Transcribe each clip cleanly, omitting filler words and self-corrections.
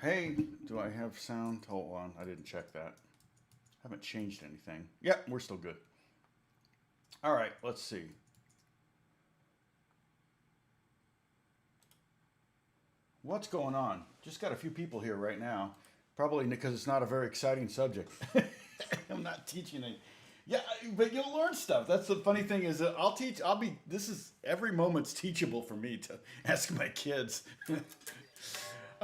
Hey, do I have sound? Hold on, I didn't check that. Haven't changed anything. Yep, we're still good. All right, let's see. What's going on? Just got a few people here right now. Probably because it's not a very exciting subject. I'm not teaching it. Yeah, but you'll learn stuff. That's the funny thing is that this is, every moment's teachable for me to ask my kids.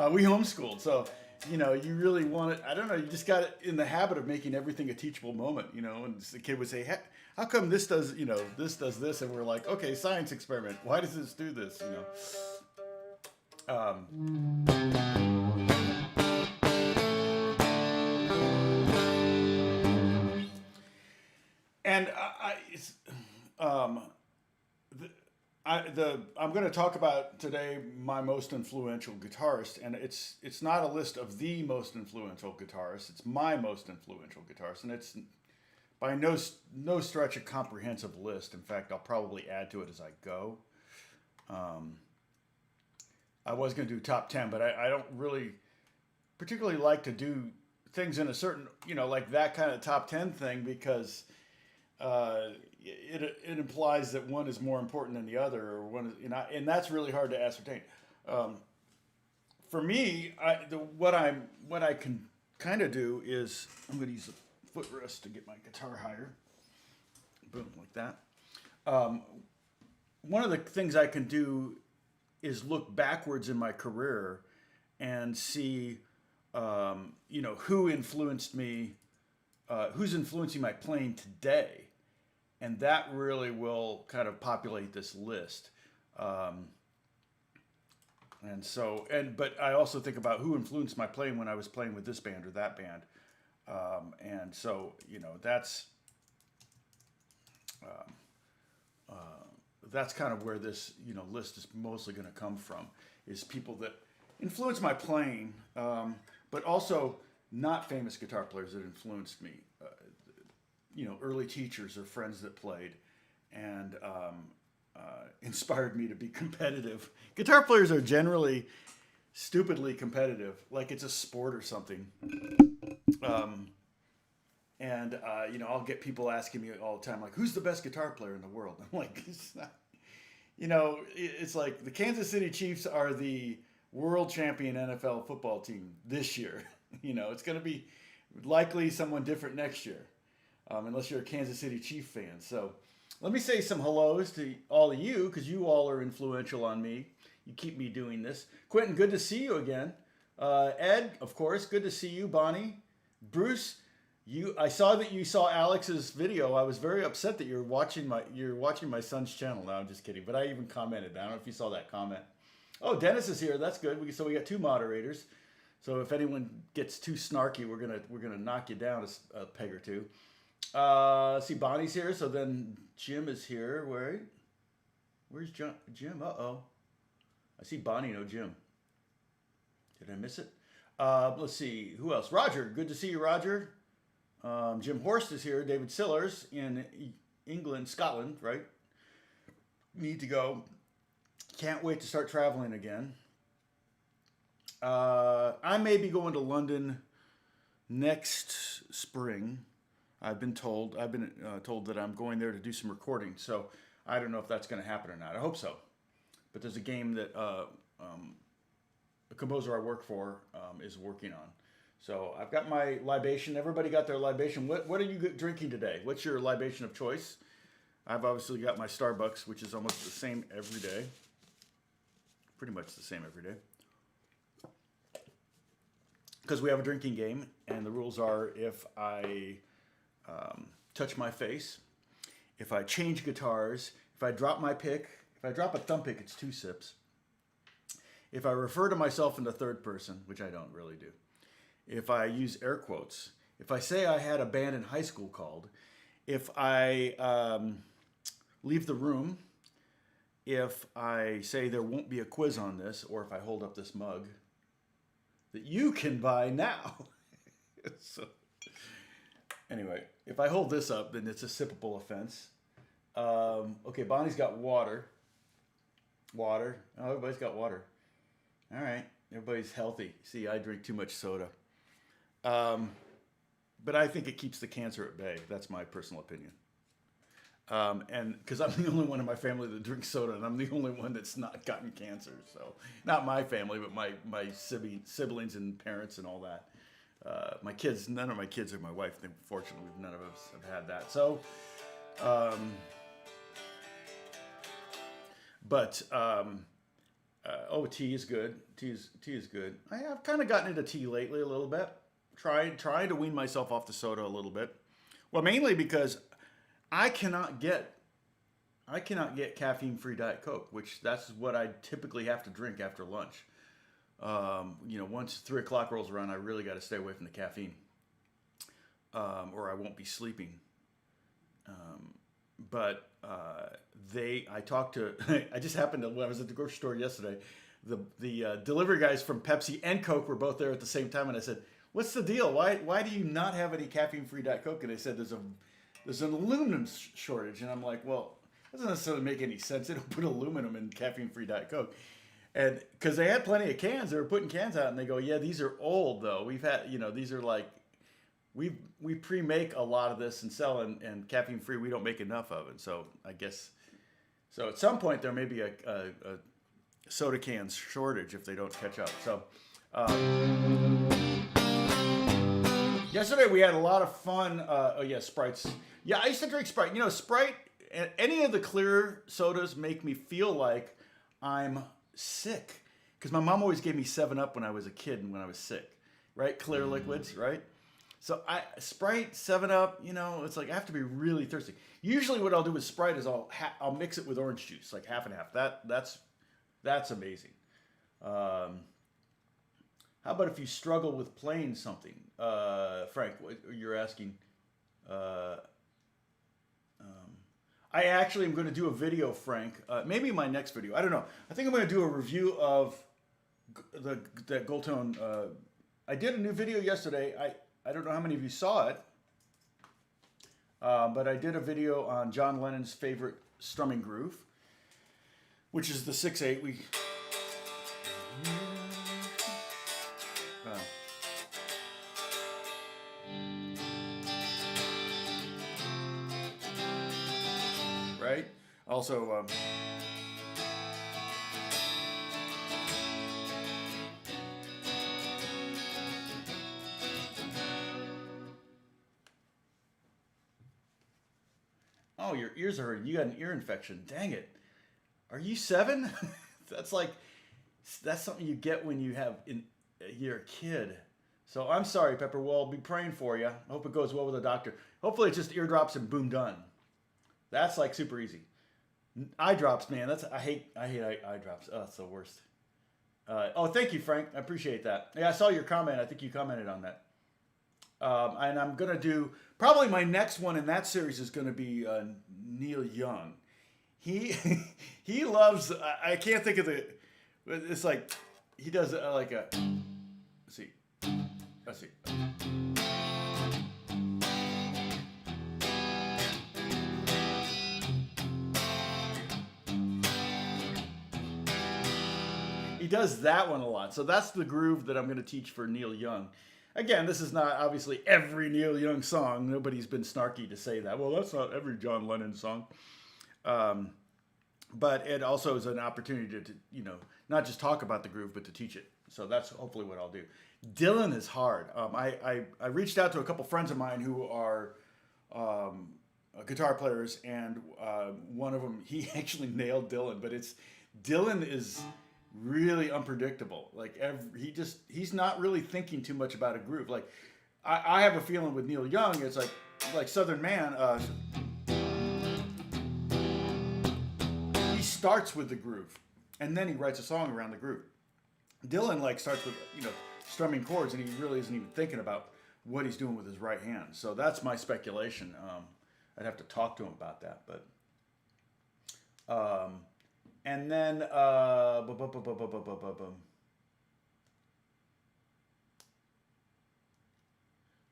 We homeschooled, so, you really want it. I don't know, you just got in the habit of making everything a teachable moment, and the kid would say, how come this does, this does this? And we're like, okay, science experiment. Why does this do this, And um, I'm going to talk about today my most influential guitarist, and it's not a list of the most influential guitarists. It's my most influential guitarist, and it's by no stretch a comprehensive list. In fact, I'll probably add to it as I go. I was going to do top 10, but I don't really particularly like to do things in a certain, like that kind of top 10 thing because it implies that one is more important than the other, or one is, and that's really hard to ascertain. For me, what I can kind of do is I'm going to use a footrest to get my guitar higher. Boom, like that. One of the things I can do is look backwards in my career and see, who influenced me, who's influencing my playing today. And that really will kind of populate this list. But I also think about who influenced my playing when I was playing with this band or that band. That's kind of where this, list is mostly going to come from, is people that influence my playing, but also not famous guitar players that influenced me. Early teachers or friends that played and inspired me to be competitive. Guitar players are generally stupidly competitive, like it's a sport or something. I'll get people asking me all the time, like, who's the best guitar player in the world? I'm like, it's not, it's like the Kansas City Chiefs are the world champion NFL football team this year. It's going to be likely someone different next year. Unless you're a Kansas City Chief fan. So let me say some hellos to all of you, because you all are influential on me. You keep me doing this. Quentin, good to see you again. Ed, of course, good to see you. Bonnie, Bruce, I saw that you saw Alex's video. I was very upset that you're watching my son's channel. No, I'm just kidding. But I even commented. I don't know if you saw that comment. Oh, Dennis is here. That's good. So we got two moderators. So if anyone gets too snarky, we're gonna knock you down a peg or two. See, Bonnie's here, so then Jim is here. Where's Jim? Uh-oh. I see Bonnie, no Jim. Did I miss it? Let's see, who else? Roger, good to see you, Roger. Jim Horst is here. David Sillers in England, Scotland, right? Need to go. Can't wait to start traveling again. I may be going to London next spring. I've been told that I'm going there to do some recording, so I don't know if that's going to happen or not. I hope so. But there's a game that a composer I work for is working on. So I've got my libation. Everybody got their libation. What are you drinking today? What's your libation of choice? I've obviously got my Starbucks, which is almost the same every day. Pretty much the same every day. Because we have a drinking game, and the rules are if I touch my face, if I change guitars, if I drop my pick, if I drop a thumb pick, it's 2 sips. If I refer to myself in the third person, which I don't really do. If I use air quotes. If I say I had a band in high school called. If I leave the room. If I say there won't be a quiz on this, or if I hold up this mug that you can buy now. So, anyway, if I hold this up, then it's a sippable offense. Okay, Bonnie's got water. Water. Oh, everybody's got water. All right. Everybody's healthy. See, I drink too much soda. Um, but I think it keeps the cancer at bay. That's my personal opinion. And because I'm the only one in my family that drinks soda, and I'm the only one that's not gotten cancer. So, not my family, but my siblings and parents and all that. My kids, none of my kids are my wife. Fortunately, none of us have had that. So, um, but oh, tea is good. Tea is good. I've kind of gotten into tea lately a little bit. Trying to wean myself off the soda a little bit. Well, mainly because I cannot get caffeine-free Diet Coke, which that's what I typically have to drink after lunch. Once 3 o'clock rolls around, I really got to stay away from the caffeine, or I won't be sleeping. But I talked to, I just happened to, when I was at the grocery store yesterday, the delivery guys from Pepsi and Coke were both there at the same time, and I said, "What's the deal? Why do you not have any caffeine-free Diet Coke?" And they said there's an aluminum shortage, and I'm like, well, that doesn't necessarily make any sense. They don't put aluminum in caffeine-free Diet Coke. And because they had plenty of cans, they were putting cans out, and they go, yeah, these are old though. We've had, these are like, we pre-make a lot of this and sell, and caffeine-free we don't make enough of it. So I guess, so at some point there may be a soda cans shortage if they don't catch up. So yesterday we had a lot of fun. Oh yeah, Sprites. Yeah, I used to drink Sprite. Sprite, any of the clear sodas make me feel like I'm sick. Because my mom always gave me 7-Up when I was a kid and when I was sick. Right? Clear liquids, right? So Sprite, 7-Up, it's like I have to be really thirsty. Usually what I'll do with Sprite is I'll mix it with orange juice, like half and half. That's amazing. How about if you struggle with playing something? Frank, what you're asking. I actually am going to do a video, Frank. Maybe my next video. I don't know. I think I'm going to do a review of that Goldtone. I did a new video yesterday. I don't know how many of you saw it, but I did a video on John Lennon's favorite strumming groove, which is the 6/8. Right? Also, oh, your ears are hurting. You got an ear infection. Dang it. Are you 7? That's something you get when you're a kid. So I'm sorry, Pepper. We'll be praying for you. I hope it goes well with the doctor. Hopefully it's just eardrops and boom, done. That's like super easy. Eye drops, man. I hate eye drops. Oh, that's the worst. Thank you, Frank. I appreciate that. Yeah, I saw your comment. I think you commented on that. And I'm gonna do probably my next one in that series is gonna be Neil Young. He he loves. I can't think of the. It's like he does like a. Let's see. He does that one a lot. So that's the groove that I'm going to teach for Neil Young. Again, this is not obviously every Neil Young song. Nobody's been snarky to say that. Well, that's not every John Lennon song. But it also is an opportunity to not just talk about the groove, but to teach it. So that's hopefully what I'll do. Dylan is hard. I reached out to a couple friends of mine who are guitar players, and one of them, he actually nailed Dylan. But Dylan is really unpredictable. Like he's not really thinking too much about a groove. Like I have a feeling with Neil Young, it's like Southern Man. He starts with the groove, and then he writes a song around the groove. Dylan starts with strumming chords, and he really isn't even thinking about what he's doing with his right hand. So that's my speculation. I'd have to talk to him about that, but. And then,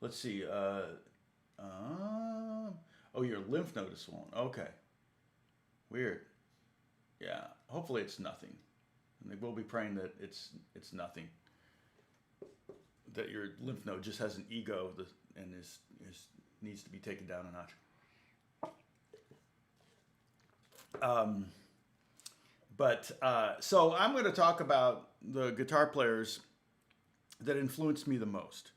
let's see. Your lymph node is swollen. Okay. Weird. Yeah. Hopefully it's nothing. And they will be praying that it's nothing. That your lymph node just has an ego and needs to be taken down a notch. So I'm going to talk about the guitar players that influenced me the most.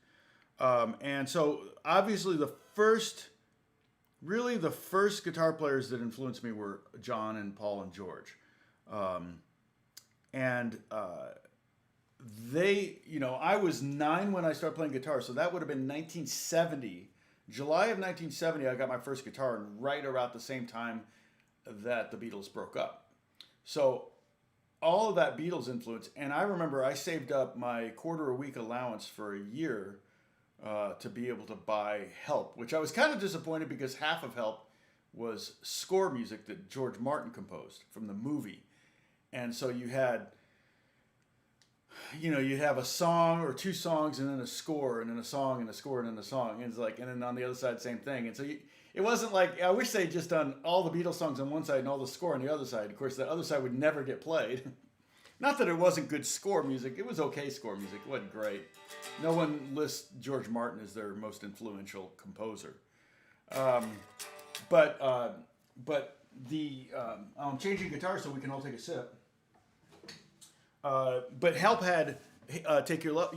And so obviously the first guitar players that influenced me were John and Paul and George. They, I was 9 when I started playing guitar, so that would have been 1970. July of 1970, I got my first guitar, and right around the same time that the Beatles broke up. So all of that Beatles influence, and I remember I saved up my quarter a week allowance for a year to be able to buy Help, which I was kind of disappointed because half of Help was score music that George Martin composed from the movie. And so you had, you'd have a song or 2 songs and then a score and then a song and a score and then a song. And it's like, and then on the other side, same thing. And so it wasn't like, I wish they'd just done all the Beatles songs on one side and all the score on the other side. Of course, the other side would never get played. Not that it wasn't good score music. It was okay score music. It wasn't great. No one lists George Martin as their most influential composer. I'm changing guitar so we can all take a sip. But Help had Take Your Love,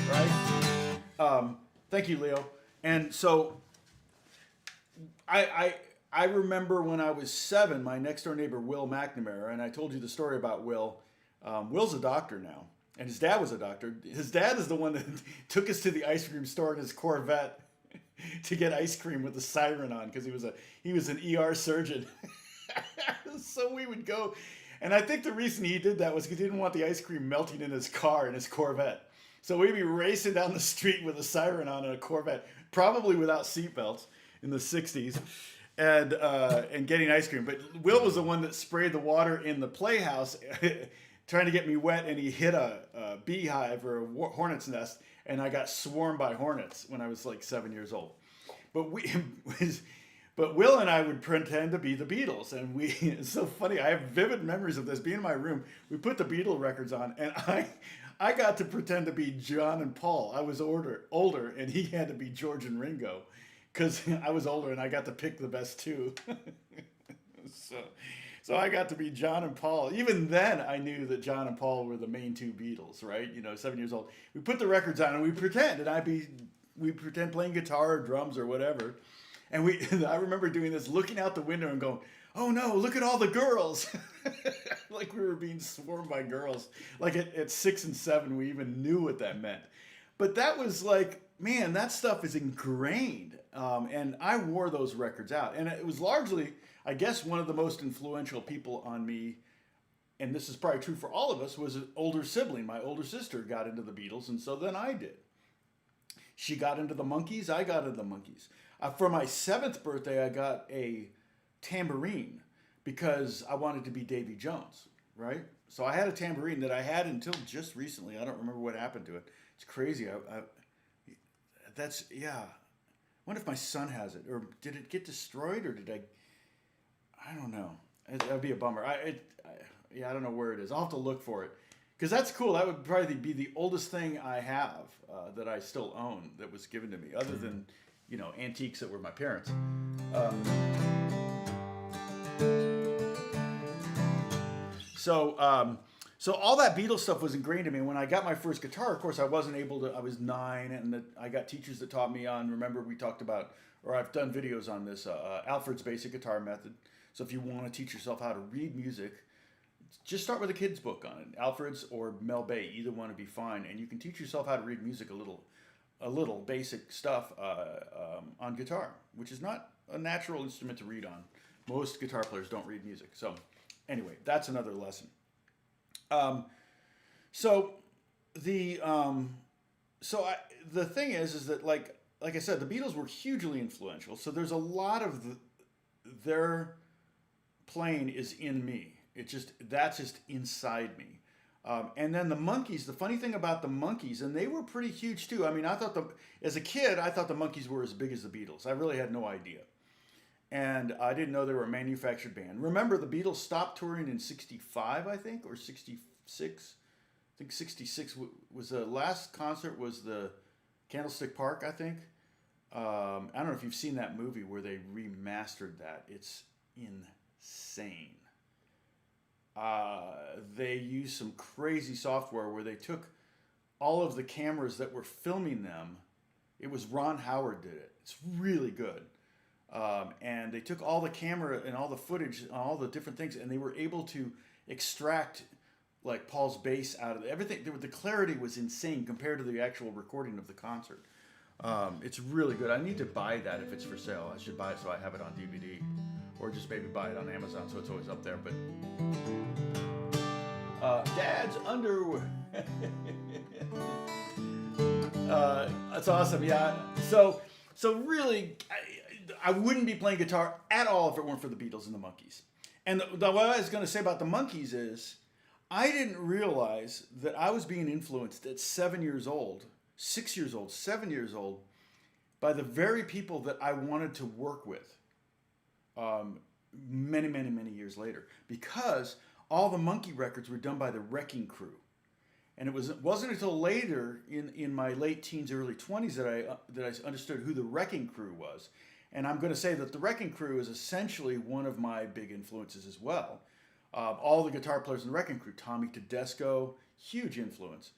right? Thank you, Leo. And so I remember when I was 7, my next door neighbor, Will McNamara, and I told you the story about Will. Will's a doctor now, and his dad was a doctor. His dad is the one that took us to the ice cream store in his Corvette to get ice cream with the siren on because he was an ER surgeon. So we would go, and I think the reason he did that was because he didn't want the ice cream melting in his car in his Corvette. So we'd be racing down the street with a siren on in a Corvette, probably without seatbelts in the 60s, and getting ice cream. But Will was the one that sprayed the water in the playhouse trying to get me wet, and he hit a beehive or a hornet's nest, and I got swarmed by hornets when I was like 7 years old. But Will and I would pretend to be the Beatles, and it's so funny. I have vivid memories of this. Being in my room, we put the Beatle records on, and I got to pretend to be John and Paul. I was older, and he had to be George and Ringo, because I was older and I got to pick the best 2. So I got to be John and Paul. Even then, I knew that John and Paul were the main 2 Beatles, right? 7 years old. We put the records on and we pretend, and we pretend playing guitar or drums or whatever. And I remember doing this, looking out the window and going, "Oh no, look at all the girls!" Like we were being swarmed by girls. Like at 6 and 7, we even knew what that meant. But that was like, man, that stuff is ingrained. And I wore those records out. And it was largely, I guess, one of the most influential people on me, and this is probably true for all of us, was an older sibling. My older sister got into the Beatles, and so then I did. She got into the Monkees, I got into the Monkees. For my 7th birthday, I got a tambourine because I wanted to be Davy Jones, right? So I had a tambourine that I had until just recently. I don't remember what happened to it. It's crazy. I wonder if my son has it, or did it get destroyed, or did I don't know. That'd be a bummer. I don't know where it is. I'll have to look for it, because that's cool. That would probably be the oldest thing I have that I still own that was given to me, other than antiques that were my parents. So all that Beatles stuff was ingrained in me. When I got my first guitar, of course, I wasn't able to. I was 9, and I got teachers that taught me on. Remember, we talked about, or I've done videos on this, Alfred's Basic Guitar Method. So if you want to teach yourself how to read music, just start with a kid's book on it. Alfred's or Mel Bay, either one would be fine, and you can teach yourself how to read music a little basic stuff on guitar, which is not a natural instrument to read on. Most guitar players don't read music. So anyway, that's another lesson. The thing is that like I said, the Beatles were hugely influential. So there's a lot of their playing is in me. That's just inside me. And then the Monkees. The funny thing about the Monkees, and they were pretty huge too. I mean, as a kid, I thought the Monkees were as big as the Beatles. I really had no idea. And I didn't know they were a manufactured band. Remember, the Beatles stopped touring in 65, I think, or 66. I think 66 was the last concert was the Candlestick Park, I think. I don't know if you've seen that movie where they remastered that. It's insane. They used some crazy software where they took all of the cameras that were filming them. It was Ron Howard did it. It's really good. And they took all the camera and all the footage and all the different things, and they were able to extract like Paul's bass out of it. Everything. The clarity was insane compared to the actual recording of the concert. It's really good. I need to buy that if it's for sale. I should buy it so I have it on DVD, or just maybe buy it on Amazon so it's always up there. But Dad's underwear. That's awesome. Yeah. So really, I wouldn't be playing guitar at all if it weren't for the Beatles and the Monkees. And what I was going to say about the Monkees is, I didn't realize that I was being influenced at 7 years old, 6 years old, 7 years old, by the very people that I wanted to work with many, many, many years later. Because all the Monkee records were done by the Wrecking Crew. And it wasn't until later in my late teens, early 20s that I understood who the Wrecking Crew was. And I'm going to say that the Wrecking Crew is essentially one of my big influences as well. All the guitar players in the Wrecking Crew, Tommy Tedesco, huge influence.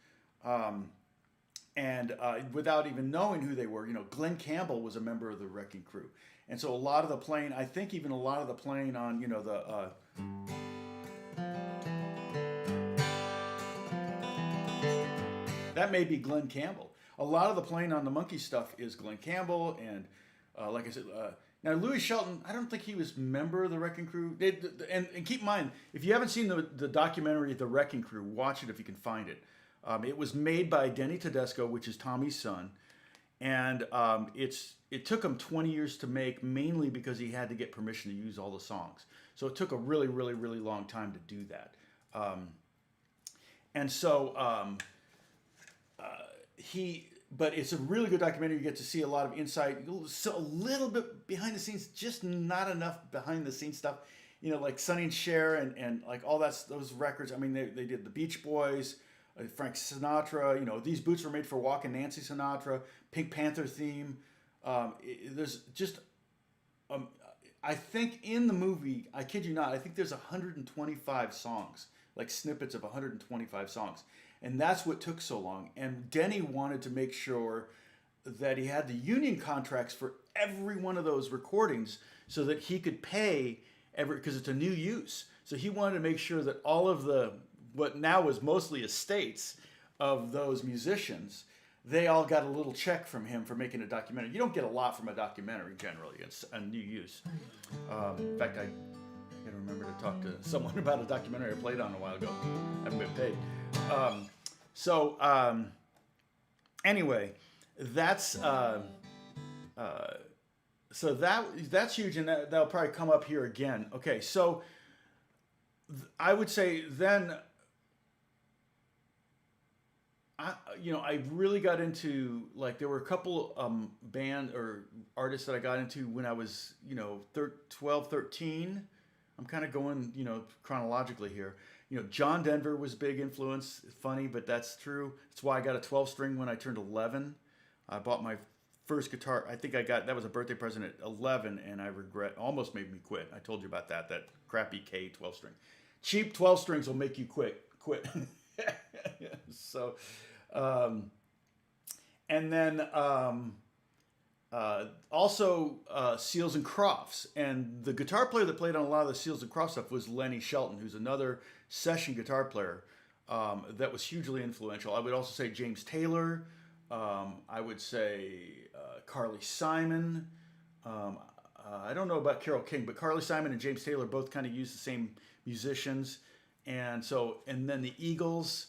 And without even knowing who they were, Glenn Campbell was a member of the Wrecking Crew. And so a lot of the playing, I think even a lot of the playing on, that may be Glenn Campbell. A lot of the playing on the Monkee stuff is Glenn Campbell, and like I said, now Louis Shelton, I don't think he was a member of the Wrecking Crew. And keep in mind, if you haven't seen the documentary The Wrecking Crew, watch it if you can find it. It was made by Denny Tedesco, which is Tommy's son, and it took him 20 years to make, mainly because he had to get permission to use all the songs. So it took a really, really, really long time to do that. But it's a really good documentary. You get to see a lot of insight, so a little bit behind the scenes, just not enough behind the scenes stuff. Like Sonny and Cher and like all those records. I mean, they did the Beach Boys, Frank Sinatra. These boots were made for Walkin' Nancy Sinatra, Pink Panther theme. There's just, I think in the movie, I kid you not, I think there's 125 songs, like snippets of 125 songs. And that's what took so long. And Denny wanted to make sure that he had the union contracts for every one of those recordings so that he could pay because it's a new use. So he wanted to make sure that all of what now is mostly estates of those musicians, they all got a little check from him for making a documentary. You don't get a lot from a documentary generally. It's a new use. In fact, I got to remember to talk to someone about a documentary I played on a while ago. I haven't been paid. Anyway, that's that's huge, and that'll probably come up here again. Okay, so I would say then, I really got into, like, there were a couple band or artists that I got into when I was 12, 13. I'm kind of going chronologically here. John Denver was a big influence. Funny, but that's true. That's why I got a 12-string when I turned 11. I bought my first guitar. I think that was a birthday present at 11, and I regret, almost made me quit. I told you about that crappy K 12-string. Cheap 12 strings will make you quit. So, and then also Seals and Crofts. And the guitar player that played on a lot of the Seals and Crofts stuff was Lenny Shelton, who's another session guitar player that was hugely influential. I would also say James Taylor. I would say Carly Simon. I don't know about Carole King, but Carly Simon and James Taylor both kind of used the same musicians. And then the Eagles,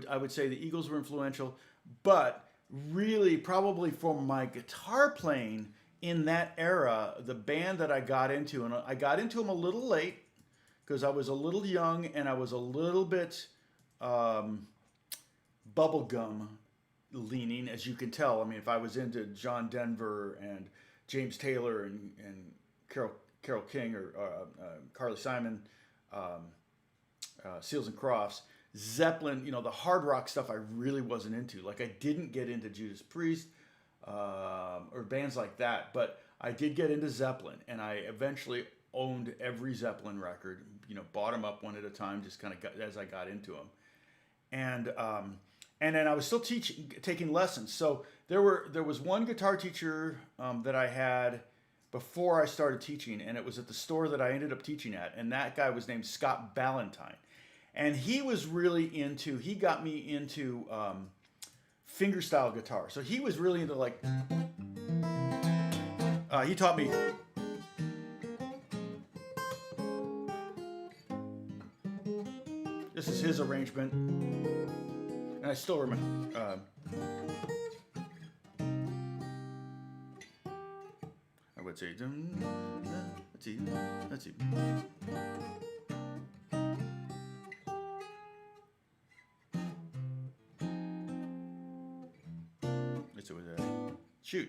I would say the Eagles were influential. But really, probably for my guitar playing in that era, the band that I got into, and I got into them a little late because I was a little young and I was a little bit um, bubblegum leaning, as you can tell. I mean, if I was into John Denver and James Taylor and Carole King or Carly Simon, um, Seals and Crofts, Zeppelin, the hard rock stuff I really wasn't into. Like I didn't get into Judas Priest or bands like that, but I did get into Zeppelin, and I eventually owned every Zeppelin record. Bought them up one at a time, just kind of as I got into them, and then I was still taking lessons. So there was one guitar teacher that I had before I started teaching, and it was at the store that I ended up teaching at, and that guy was named Scott Ballantyne. And he was really he got me into fingerstyle guitar. So he was really into like, he taught me. This is his arrangement. And I still remember. I would say, let's see. Shoot.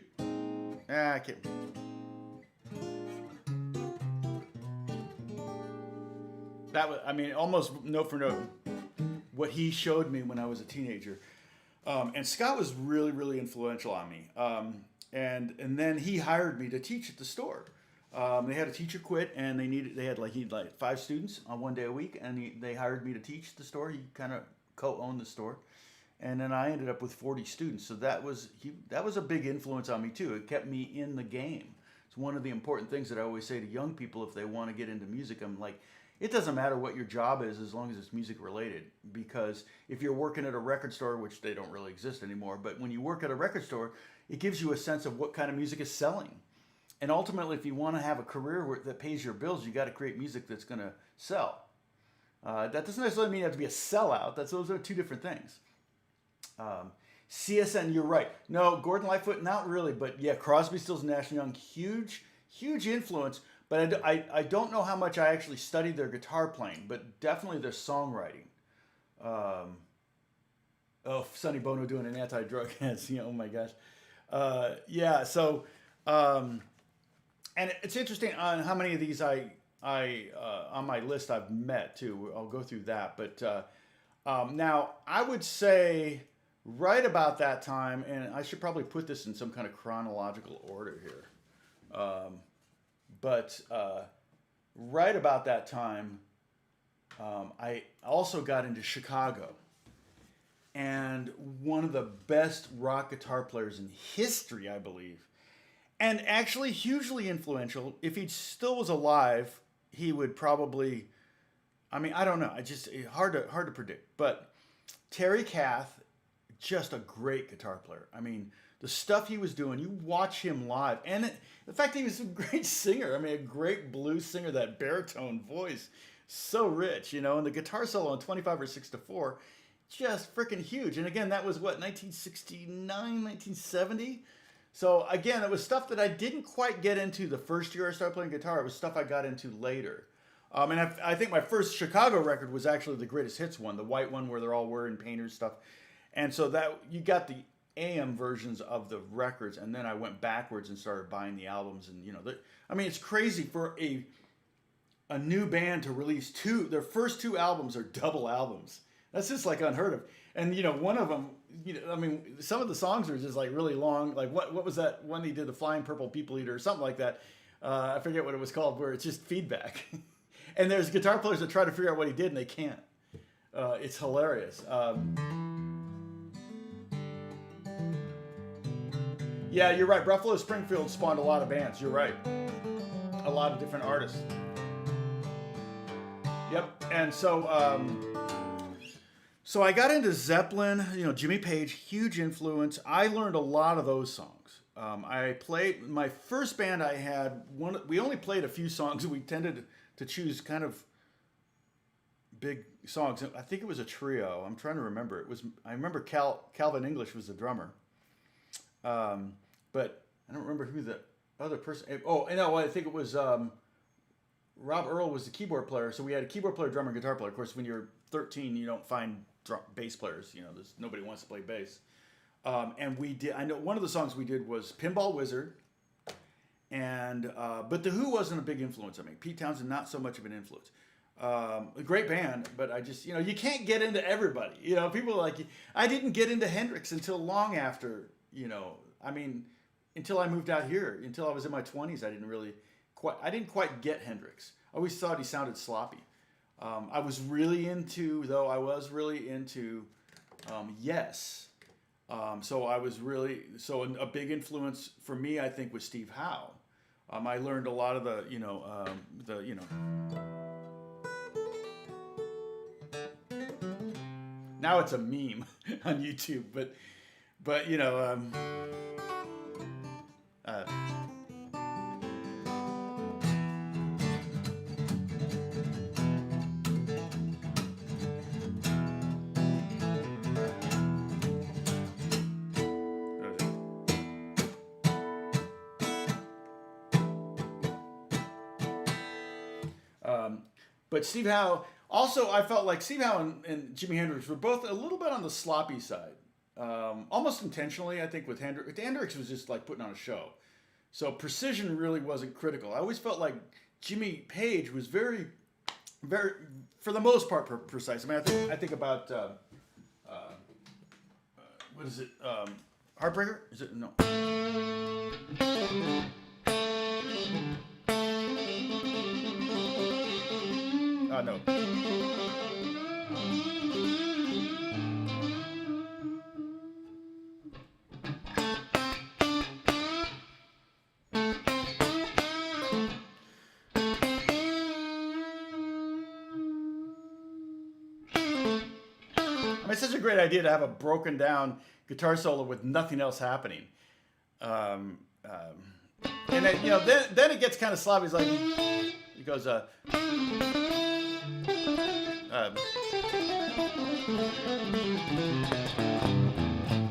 I can't. That was, almost note for note what he showed me when I was a teenager. And Scott was really, really influential on me. And then he hired me to teach at the store. They had a teacher quit, and they had like 5 students on 1 day a week, and they hired me to teach the store. He kind of co-owned the store. And then I ended up with 40 students. So that was a big influence on me too. It kept me in the game. It's one of the important things that I always say to young people if they want to get into music. I'm like, it doesn't matter what your job is as long as it's music related. Because if you're working at a record store, which they don't really exist anymore, but when you work at a record store, it gives you a sense of what kind of music is selling. And ultimately, if you want to have a career that pays your bills, you got to create music that's going to sell. That doesn't necessarily mean you have to be a sellout. Those are 2 different things. CSN, you're right. No, Gordon Lightfoot, not really, but yeah, Crosby, Stills, Nash & Young, huge influence. But I don't know how much I actually studied their guitar playing, but definitely their songwriting. Sonny Bono doing an anti-drug ads, oh my gosh. Yeah, so, and it's interesting on how many of these I on my list I've met too. I'll go through that, but now I would say right about that time, and I should probably put this in some kind of chronological order here, but right about that time, I also got into Chicago, and one of the best rock guitar players in history, I believe, and actually hugely influential. If he still was alive, he would probably, I don't know. Hard to predict. But Terry Kath, just a great guitar player. The stuff he was doing, you watch him live. And the fact that he was a great singer. A great blues singer, that baritone voice. So rich, and the guitar solo on 25 or 6 to 4, just freaking huge. And again, that was 1969, 1970? So again, it was stuff that I didn't quite get into the first year I started playing guitar. It was stuff I got into later. And I think my first Chicago record was actually the Greatest Hits one, the white one where they're all wearing painters stuff. And so that you got the AM versions of the records, and then I went backwards and started buying the albums. And it's crazy for a new band to release their first 2 albums are double albums. That's just like unheard of. And one of them, some of the songs are just like really long. Like what was that one he did, the Flying Purple People Eater or something like that? I forget what it was called, where it's just feedback. And there's guitar players that try to figure out what he did and they can't. It's hilarious. Yeah, you're right. Buffalo Springfield spawned a lot of bands. You're right. A lot of different artists. Yep. And so, so I got into Zeppelin. Jimmy Page, huge influence. I learned a lot of those songs. I played my first band. I had one. We only played a few songs. We tended to choose kind of big songs. I think it was a trio. I'm trying to remember. I remember Calvin English was the drummer. But I don't remember who the other person. Oh, no, I think it was Rob Earl was the keyboard player. So we had a keyboard player, drummer, and guitar player. Of course, when you're 13, you don't find bass players. You know, there's nobody wants to play bass. And we did. I know one of the songs we did was Pinball Wizard, and but the Who wasn't a big influence on me. Pete Townsend, not so much of an influence. A great band, but I just, you can't get into everybody. People are like, I didn't get into Hendrix until long after, until I moved out here, until I was in my 20s. I didn't quite get Hendrix. I always thought he sounded sloppy. I was really into Yes. So a big influence for me, I think, was Steve Howe. I learned a lot of the. Now it's a meme on YouTube, but but Steve Howe. Also, I felt like Steve Howe and Jimi Hendrix were both a little bit on the sloppy side, almost intentionally. I think with Hendrix, was just like putting on a show, so precision really wasn't critical. I always felt like Jimmy Page was very, very, for the most part, precise. I mean, I think about what is it? Heartbreaker? Is it no? No. It's such a great idea to have a broken down guitar solo with nothing else happening. And then it gets kind of sloppy. It's like he goes,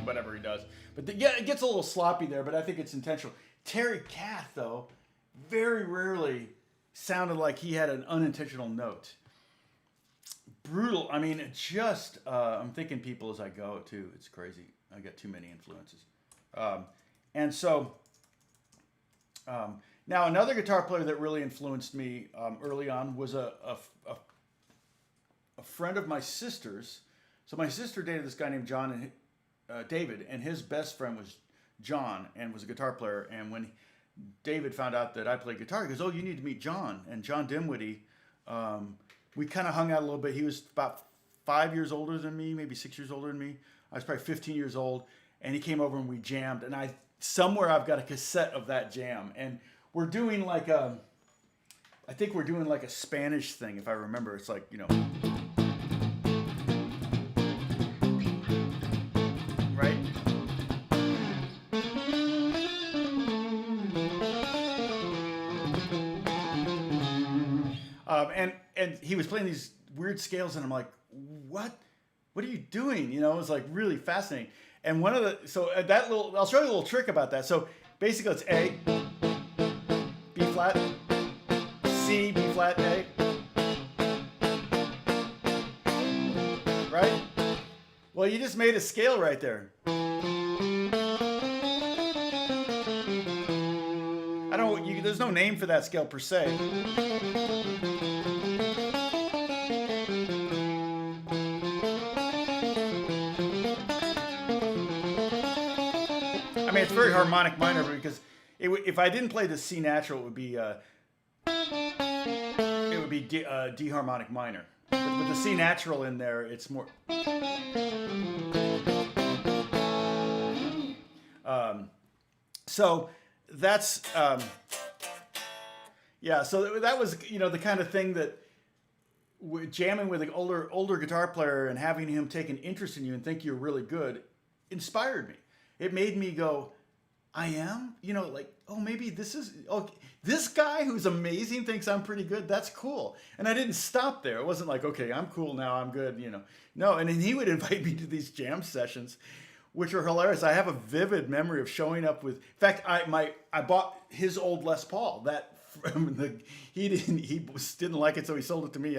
whatever he does. But it gets a little sloppy there, but I think it's intentional. Terry Kath, though, very rarely sounded like he had an unintentional note. Brutal. I mean, I'm thinking people as I go, too. It's crazy. I got too many influences. Now, another guitar player that really influenced me early on was a friend of my sister's. So my sister dated this guy named John and David, and his best friend was John, and was a guitar player. And when David found out that I played guitar, he goes, "Oh, you need to meet John." And John Dimwitty, we kind of hung out a little bit. He was about 5 years older than me, maybe 6 years older than me. I was probably 15 years old, and he came over and we jammed. And I've got a cassette of that jam, and we're doing like a Spanish thing, if I remember. It's like, right? And he was playing these weird scales, and I'm like, what are you doing? It was like really fascinating. And I'll show you a little trick about that. So basically it's A, B flat, C, B flat, A. Right? Well, you just made a scale right there. There's no name for that scale per se. I mean, it's very harmonic minor, because if I didn't play the C natural, it would be D harmonic minor. But with the C natural in there, it's more. So that's So that was the kind of thing that jamming with an older guitar player and having him take an interest in you and think you're really good inspired me. It made me go, I am? Oh, maybe this guy who's amazing thinks I'm pretty good. That's cool. And I didn't stop there. It wasn't like, okay, I'm cool now, I'm good, No, and then he would invite me to these jam sessions, which were hilarious. I have a vivid memory of showing up with, in fact, I bought his old Les Paul. He didn't like it, so he sold it to me.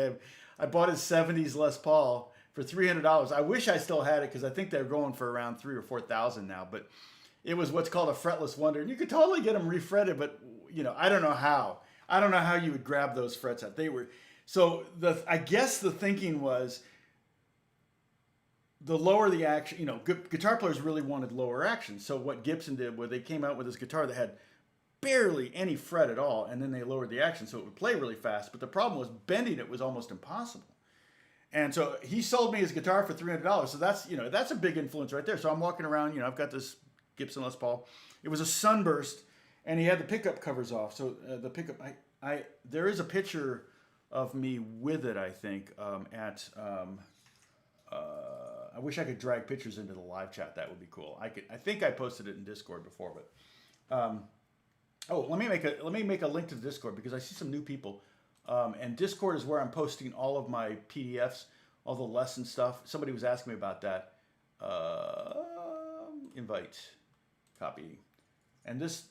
I bought his 70s Les Paul for $300. I wish I still had it because I think they're going for around 3,000 or 4,000 now. But it was what's called a fretless wonder, and you could totally get them refretted. But I don't know how. I don't know how you would grab those frets out. They were so I guess the thinking was the lower the action. Guitar players really wanted lower action. So what Gibson did was they came out with this guitar that had barely any fret at all, and then they lowered the action so it would play really fast. But the problem was bending it was almost impossible. And so he sold me his guitar for $300. So that's a big influence right there. So I'm walking around, I've got this Gibson Les Paul. It was a Sunburst, and he had the pickup covers off. So the pickup, there is a picture of me with it, I think, I wish I could drag pictures into the live chat. That would be cool. I think I posted it in Discord before, but let me make a link to the Discord because I see some new people. And Discord is where I'm posting all of my PDFs, all the lesson stuff. Somebody was asking me about that. Invite, copy, and this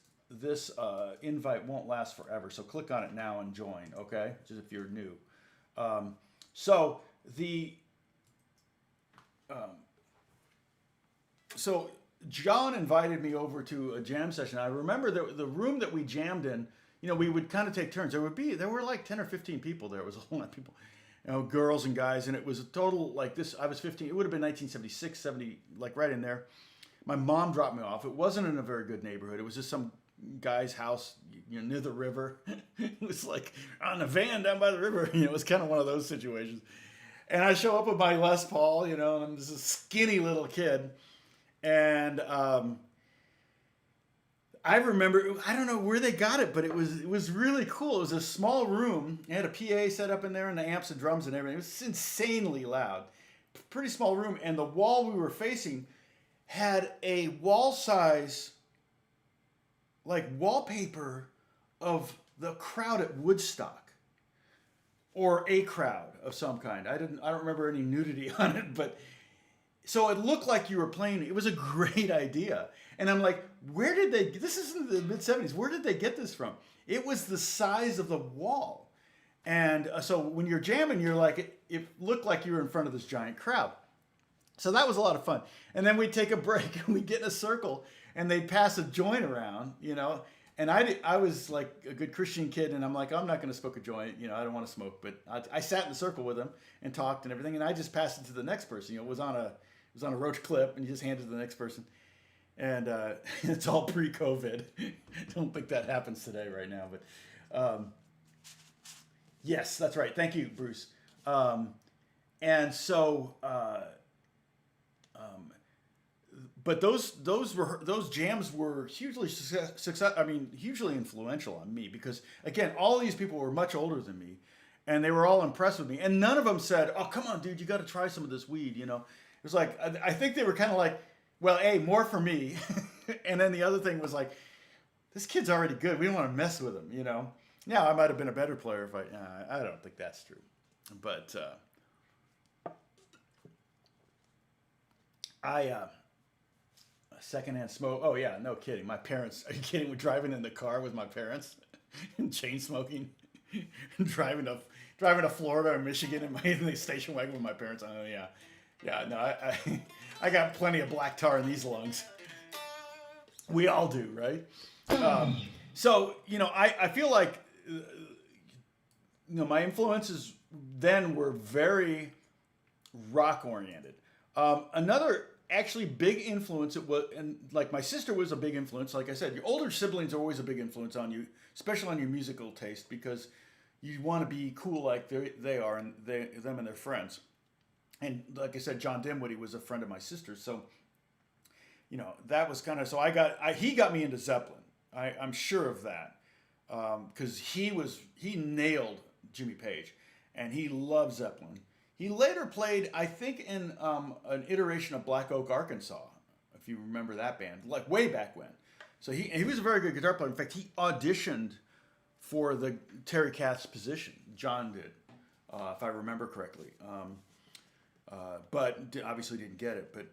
invite won't last forever. So click on it now and join. Okay, just if you're new. So John invited me over to a jam session. I remember the room that we jammed in. We would kind of take turns. There were like 10 or 15 people there. It was a whole lot of people, girls and guys, and it was a total like this. I was 15. It would have been 1976, 70, like right in there. My mom dropped me off. It wasn't in a very good neighborhood. It was just some guy's house, near the river. It was like on a van down by the river. It was kind of one of those situations. And I show up with my Les Paul, and I'm just a skinny little kid. And I remember, I don't know where they got it, but it was really cool. It was a small room. It had a PA set up in there and the amps and drums and everything. It was insanely loud. Pretty small room. And the wall we were facing had a wall size, like wallpaper of the crowd at Woodstock. Or a crowd of some kind. I don't remember any nudity on it, but so it looked like you were playing. It was a great idea. And I'm like, this is in the mid-70s, where did they get this from? It was the size of the wall. And so when you're jamming, you're like, it looked like you were in front of this giant crowd. So that was a lot of fun. And then we'd take a break and we'd get in a circle and they'd pass a joint around, And I was like a good Christian kid, and I'm like, I'm not going to smoke a joint. I don't want to smoke. But I sat in the circle with him and talked and everything, and I just passed it to the next person. It was on a roach clip, and you just handed it to the next person. And it's all pre-COVID. Don't think that happens today right now. But yes, that's right. Thank you, Bruce. And so... but those jams were hugely hugely influential on me because again, all these people were much older than me, and they were all impressed with me. And none of them said, "Oh, come on, dude, you got to try some of this weed." It was like I think they were kind of like, "Well, hey, more for me," and then the other thing was like, "This kid's already good. We don't want to mess with him." Now I might have been a better player if I don't think that's true, but secondhand smoke. Oh yeah, no kidding. My parents. Are you kidding? We're driving in the car with my parents and chain smoking, driving to Florida or Michigan in the station wagon with my parents. Oh yeah. No, I got plenty of black tar in these lungs. We all do, right? So I feel like my influences then were very rock oriented. Another actually big influence, it was, and like my sister was a big influence. Like I said, your older siblings are always a big influence on you, especially on your musical taste, because you want to be cool like they are, and them and their friends. And like I said, John Dimwitty was a friend of my sister's, so that was kind of, so he got me into Zeppelin. I'm sure of that, because he nailed Jimmy Page, and he loved Zeppelin. He later played, I think, in an iteration of Black Oak, Arkansas, if you remember that band, like way back when. So he was a very good guitar player. In fact, he auditioned for the Terry Kath's position. John did, if I remember correctly. But obviously didn't get it. But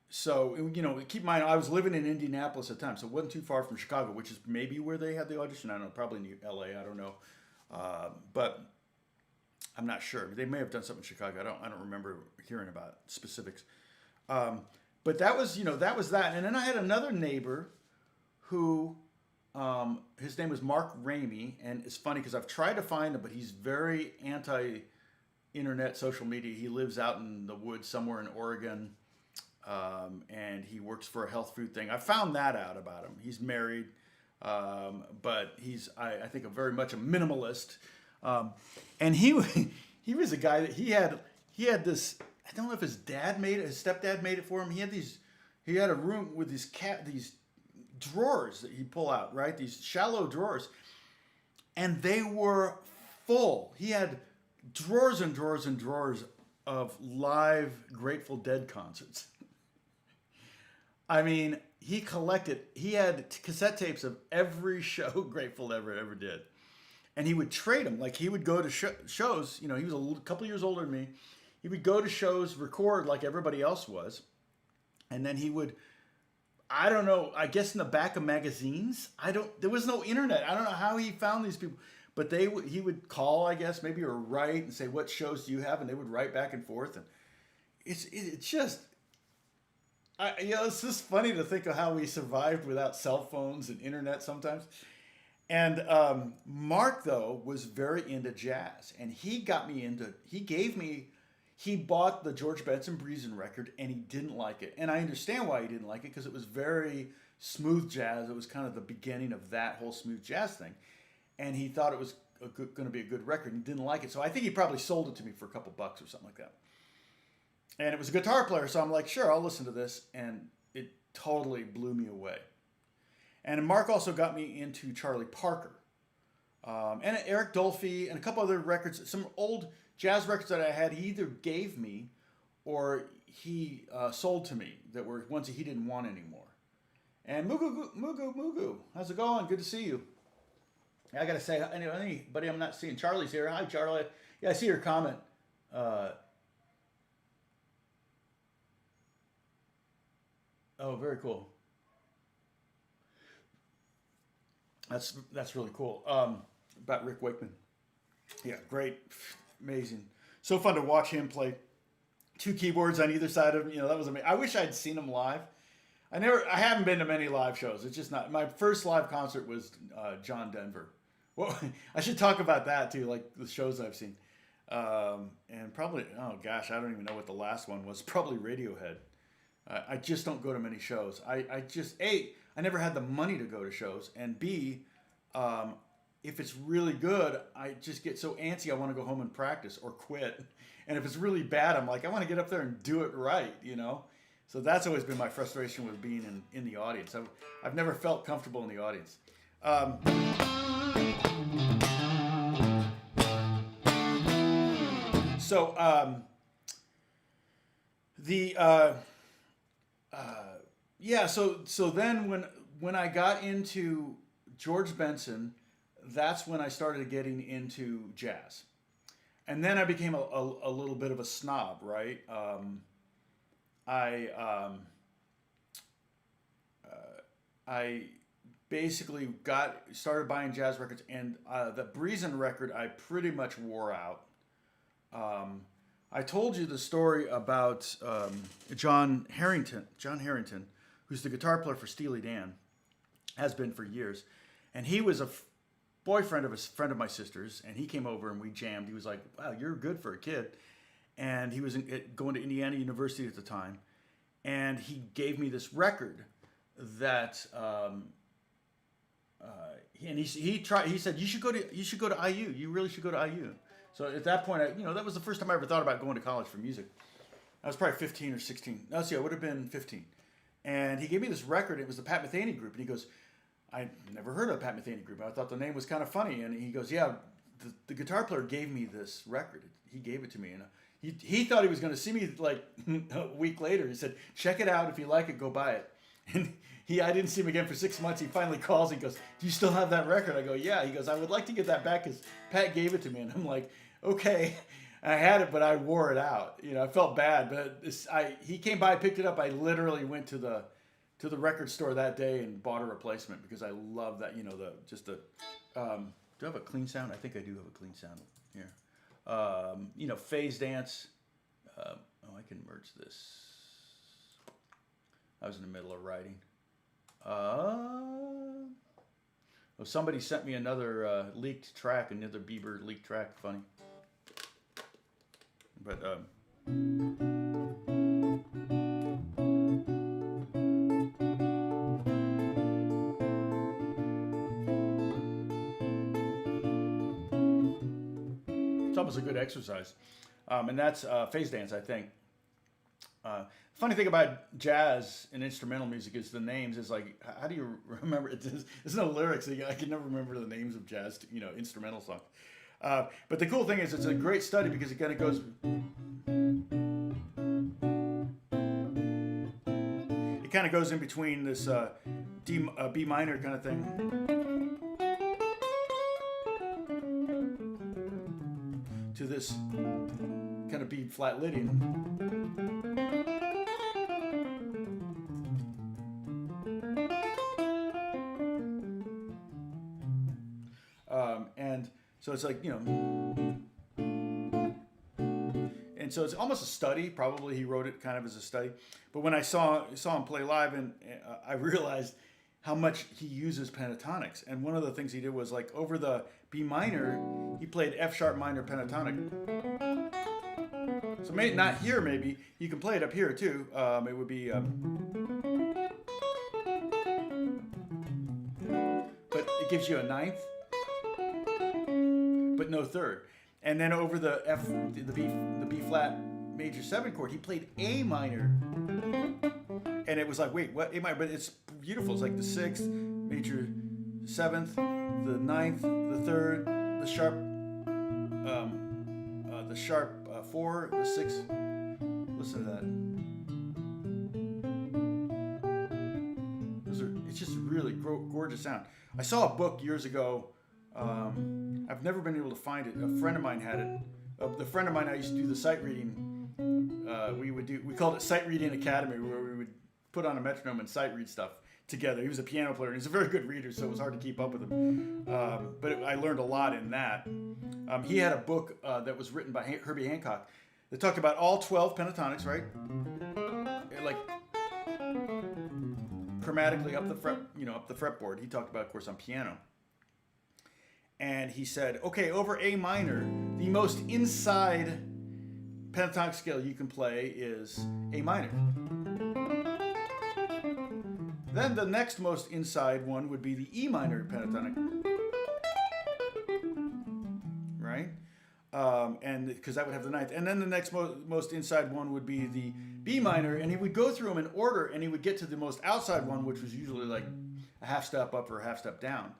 so, keep in mind, I was living in Indianapolis at the time, so it wasn't too far from Chicago, which is maybe where they had the audition. I don't know, probably in LA, I don't know. But I'm not sure. They may have done something in Chicago. I don't remember hearing about specifics. Um, but that was, that was that. And then I had another neighbor who, his name was Mark Ramey, and it's funny because I've tried to find him, but he's very anti-internet, social media. He lives out in the woods somewhere in Oregon, and he works for a health food thing. I found that out about him. He's married, but he's, I think, very much a minimalist. And he was a guy that he had this. I don't know if his stepdad made it for him. He had a room with these drawers that he'd pull out, right? These shallow drawers, and they were full. He had drawers and drawers and drawers of live Grateful Dead concerts. I mean, he had cassette tapes of every show Grateful ever did. And he would trade them. Like, he would go to shows. He was a couple years older than me. He would go to shows, record like everybody else was. And then he would, I don't know, I guess in the back of magazines. There was no internet. I don't know how he found these people. But he would call, I guess, maybe, or write and say, what shows do you have? And they would write back and forth. And it's just, it's just funny to think of how we survived without cell phones and internet sometimes. And Mark, though, was very into jazz. And he bought the George Benson Breezin' record, and he didn't like it. And I understand why he didn't like it, because it was very smooth jazz. It was kind of the beginning of that whole smooth jazz thing. And he thought it was going to be a good record, and he didn't like it. So I think he probably sold it to me for a couple bucks or something like that. And it was a guitar player, so I'm like, sure, I'll listen to this. And it totally blew me away. And Mark also got me into Charlie Parker, and Eric Dolphy, and a couple other records, some old jazz records that I had. He either gave me or he sold to me that were ones that he didn't want anymore. And Mugu, how's it going? Good to see you. I gotta say, anybody I'm not seeing. Charlie's here. Hi, Charlie. Yeah, I see your comment. Oh, very cool. That's really cool. About Rick Wakeman. Yeah, great, amazing. So fun to watch him play. Two keyboards on either side of him. That was amazing. I wish I'd seen him live. I haven't been to many live shows. It's just not. My first live concert was John Denver. Well, I should talk about that too, like the shows I've seen. And probably, oh gosh, I don't even know what the last one was. Probably Radiohead. I just don't go to many shows. I never had the money to go to shows, and B, if it's really good, I just get so antsy I want to go home and practice or quit. And if it's really bad, I'm like, I want to get up there and do it right, So that's always been my frustration with being in the audience. I've never felt comfortable in the audience. So then when I got into George Benson, that's when I started getting into jazz. And then I became a little bit of a snob, right? I basically started buying jazz records, and the Breezin' record I pretty much wore out. I told you the story about John Harrington, who's the guitar player for Steely Dan, has been for years. And he was a boyfriend of a friend of my sister's, and he came over and we jammed. He was like, wow, you're good for a kid. And he was going to Indiana University at the time. And he gave me this record that, and he said, you should go to IU. You really should go to IU. So at that point, that was the first time I ever thought about going to college for music. I was probably 15 or 16. No, see, I would have been 15. And he gave me this record. It was the Pat Metheny Group. And he goes, I never heard of the Pat Metheny Group. I thought the name was kind of funny. And he goes, yeah, the guitar player gave me this record. He gave it to me. And he thought he was going to see me like a week later. He said, check it out. If you like it, go buy it. And I didn't see him again for 6 months. He finally calls. He goes, do you still have that record? I go, yeah. He goes, I would like to get that back because Pat gave it to me. And I'm like, okay. I had it, but I wore it out. I felt bad. But he came by, picked it up. I literally went to the record store that day and bought a replacement because I love that. Do I have a clean sound? I think I do have a clean sound here. You know, phase dance. Oh, I can merge this. I was in the middle of writing. Oh, somebody sent me another leaked track, another Bieber leaked track. Funny. But it's almost a good exercise. And that's phase dance, I think. Funny thing about jazz and instrumental music is the names is like, how do you remember it? There's no lyrics. I can never remember the names of jazz, instrumental songs. But the cool thing is it's a great study because it kind of goes, in between this B minor kind of thing to this kind of B flat Lydian. And so it's like, and so it's almost a study. Probably he wrote it kind of as a study. But when I saw him play live, and I realized how much he uses pentatonics. And one of the things he did was like over the B minor, he played F sharp minor pentatonic. So not here, maybe you can play it up here too. It would be, but it gives you a ninth, but no third. And then over the the B flat major 7 chord, he played A minor, and it was like, wait, what? A minor? But it's beautiful. It's like the 6th, major 7th, the 9th, the 3rd, the sharp, 4, the 6th. Listen to that. It's just really gorgeous sound. I saw a book years ago. I've never been able to find it. A friend of mine had it. The friend of mine I used to do the sight reading. We called it Sight Reading Academy, where we would put on a metronome and sight read stuff together. He was a piano player, and he's a very good reader, so it was hard to keep up with him. But I learned a lot in that. He had a book that was written by Herbie Hancock that talked about all 12 pentatonics, right? Like chromatically up the fretboard. He talked about, of course, on piano. And he said, okay, over A minor, the most inside pentatonic scale you can play is A minor. Then the next most inside one would be the E minor pentatonic. Right? And because that would have the ninth. And then the next most inside one would be the B minor. And he would go through them in order, and he would get to the most outside one, which was usually like a half step up or a half step down.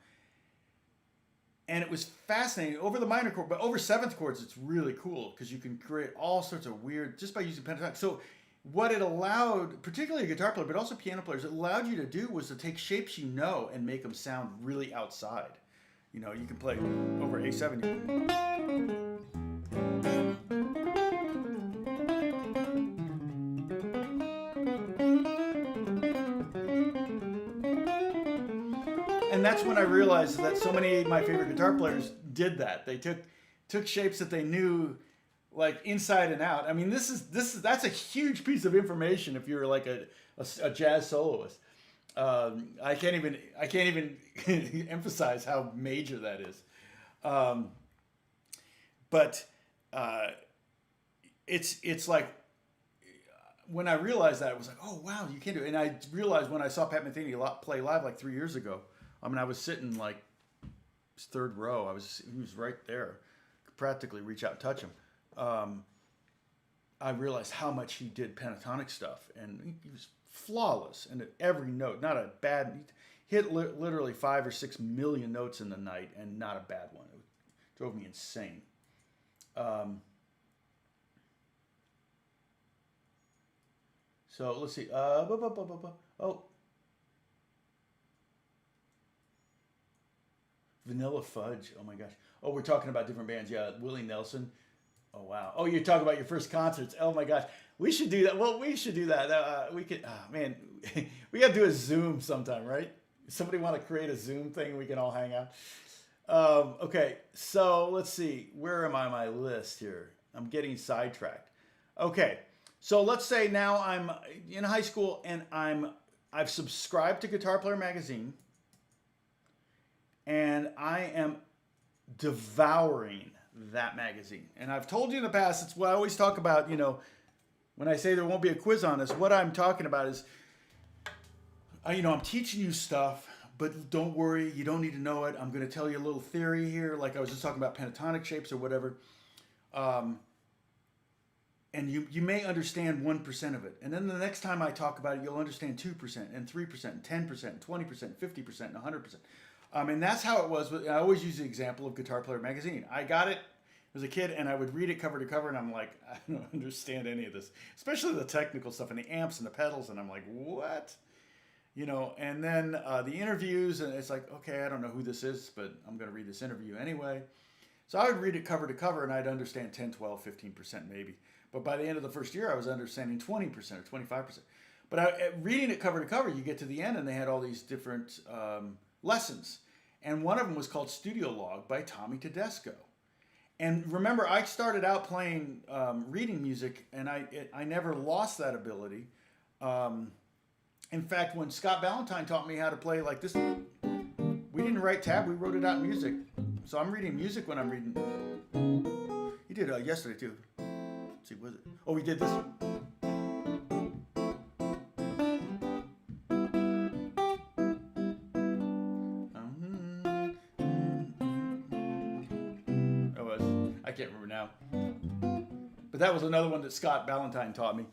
And it was fascinating over the minor chord, but over 7th chords, it's really cool because you can create all sorts of weird, just by using pentatonic. So what it allowed, particularly a guitar player, but also piano players, it allowed you to do was to take shapes you know and make them sound really outside. You can play over A7. And that's when I realized that so many of my favorite guitar players did that. They took shapes that they knew like inside and out. I mean, that's a huge piece of information if you're like a jazz soloist. I can't even emphasize how major that is. But it's like when I realized that, I was like, oh wow, you can't do it. And I realized when I saw Pat Metheny play live like 3 years ago. I mean, I was sitting like 3rd row. He was right there. Could practically reach out and touch him. I realized how much he did pentatonic stuff, and he was flawless. And at every note, not a bad. He hit literally 5 or 6 million notes in the night, and not a bad one. It drove me insane. So let's see. Vanilla Fudge. Oh my gosh. Oh, we're talking about different bands. Yeah, Willie Nelson. Oh wow. Oh, you're talking about your first concerts. Oh my gosh. We should do that. Well, we should do that. We could. Oh, man, we got to do a Zoom sometime, right? Somebody want to create a Zoom thing we can all hang out. Okay, so let's see. Where am I on my list here? I'm getting sidetracked. Okay, so let's say now I'm in high school and I've subscribed to Guitar Player magazine and I am devouring that magazine. And I've told you in the past, it's what I always talk about, when I say there won't be a quiz on this, what I'm talking about is, I'm teaching you stuff, but don't worry, you don't need to know it. I'm going to tell you a little theory here, like I was just talking about pentatonic shapes or whatever. And you may understand 1% of it. And then the next time I talk about it, you'll understand 2% and 3% and 10% and 20%, 50% and 100%. And that's how it was. I always use the example of Guitar Player magazine. I got it as a kid, and I would read it cover to cover, and I'm like, I don't understand any of this, especially the technical stuff and the amps and the pedals, and I'm like, what? And then the interviews, and it's like, okay, I don't know who this is, but I'm going to read this interview anyway. So I would read it cover to cover, and I'd understand 10, 12, 15% maybe. But by the end of the first year, I was understanding 20% or 25%. But reading it cover to cover, you get to the end, and they had all these different lessons. And one of them was called Studio Log by Tommy Tedesco. And remember, I started out playing reading music, and I never lost that ability. In fact, when Scott Ballantyne taught me how to play like this, we didn't write tab, we wrote it out in music. So I'm reading music when I'm reading. He did yesterday too. Let's see, was it? Oh, we did this. I can't remember now. But that was another one that Scott Ballantyne taught me.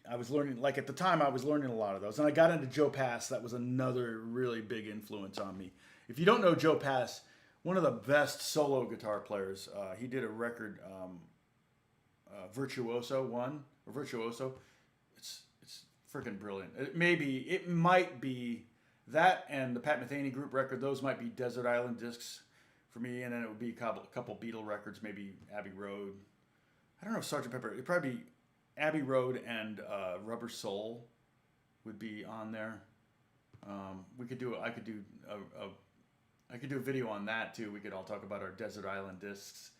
I was learning, like at the time, I was learning a lot of those. And I got into Joe Pass. That was another really big influence on me. If you don't know Joe Pass, one of the best solo guitar players, he did a record, Virtuoso. It's freaking brilliant. It might be that and the Pat Metheny group record. Those might be Desert Island Discs for me. And then it would be a couple Beatle records, maybe Abbey Road. I don't know if Sgt. Pepper, it'd probably be Abbey Road and Rubber Soul would be on there. I could do a video on that too. We could all talk about our Desert Island discs.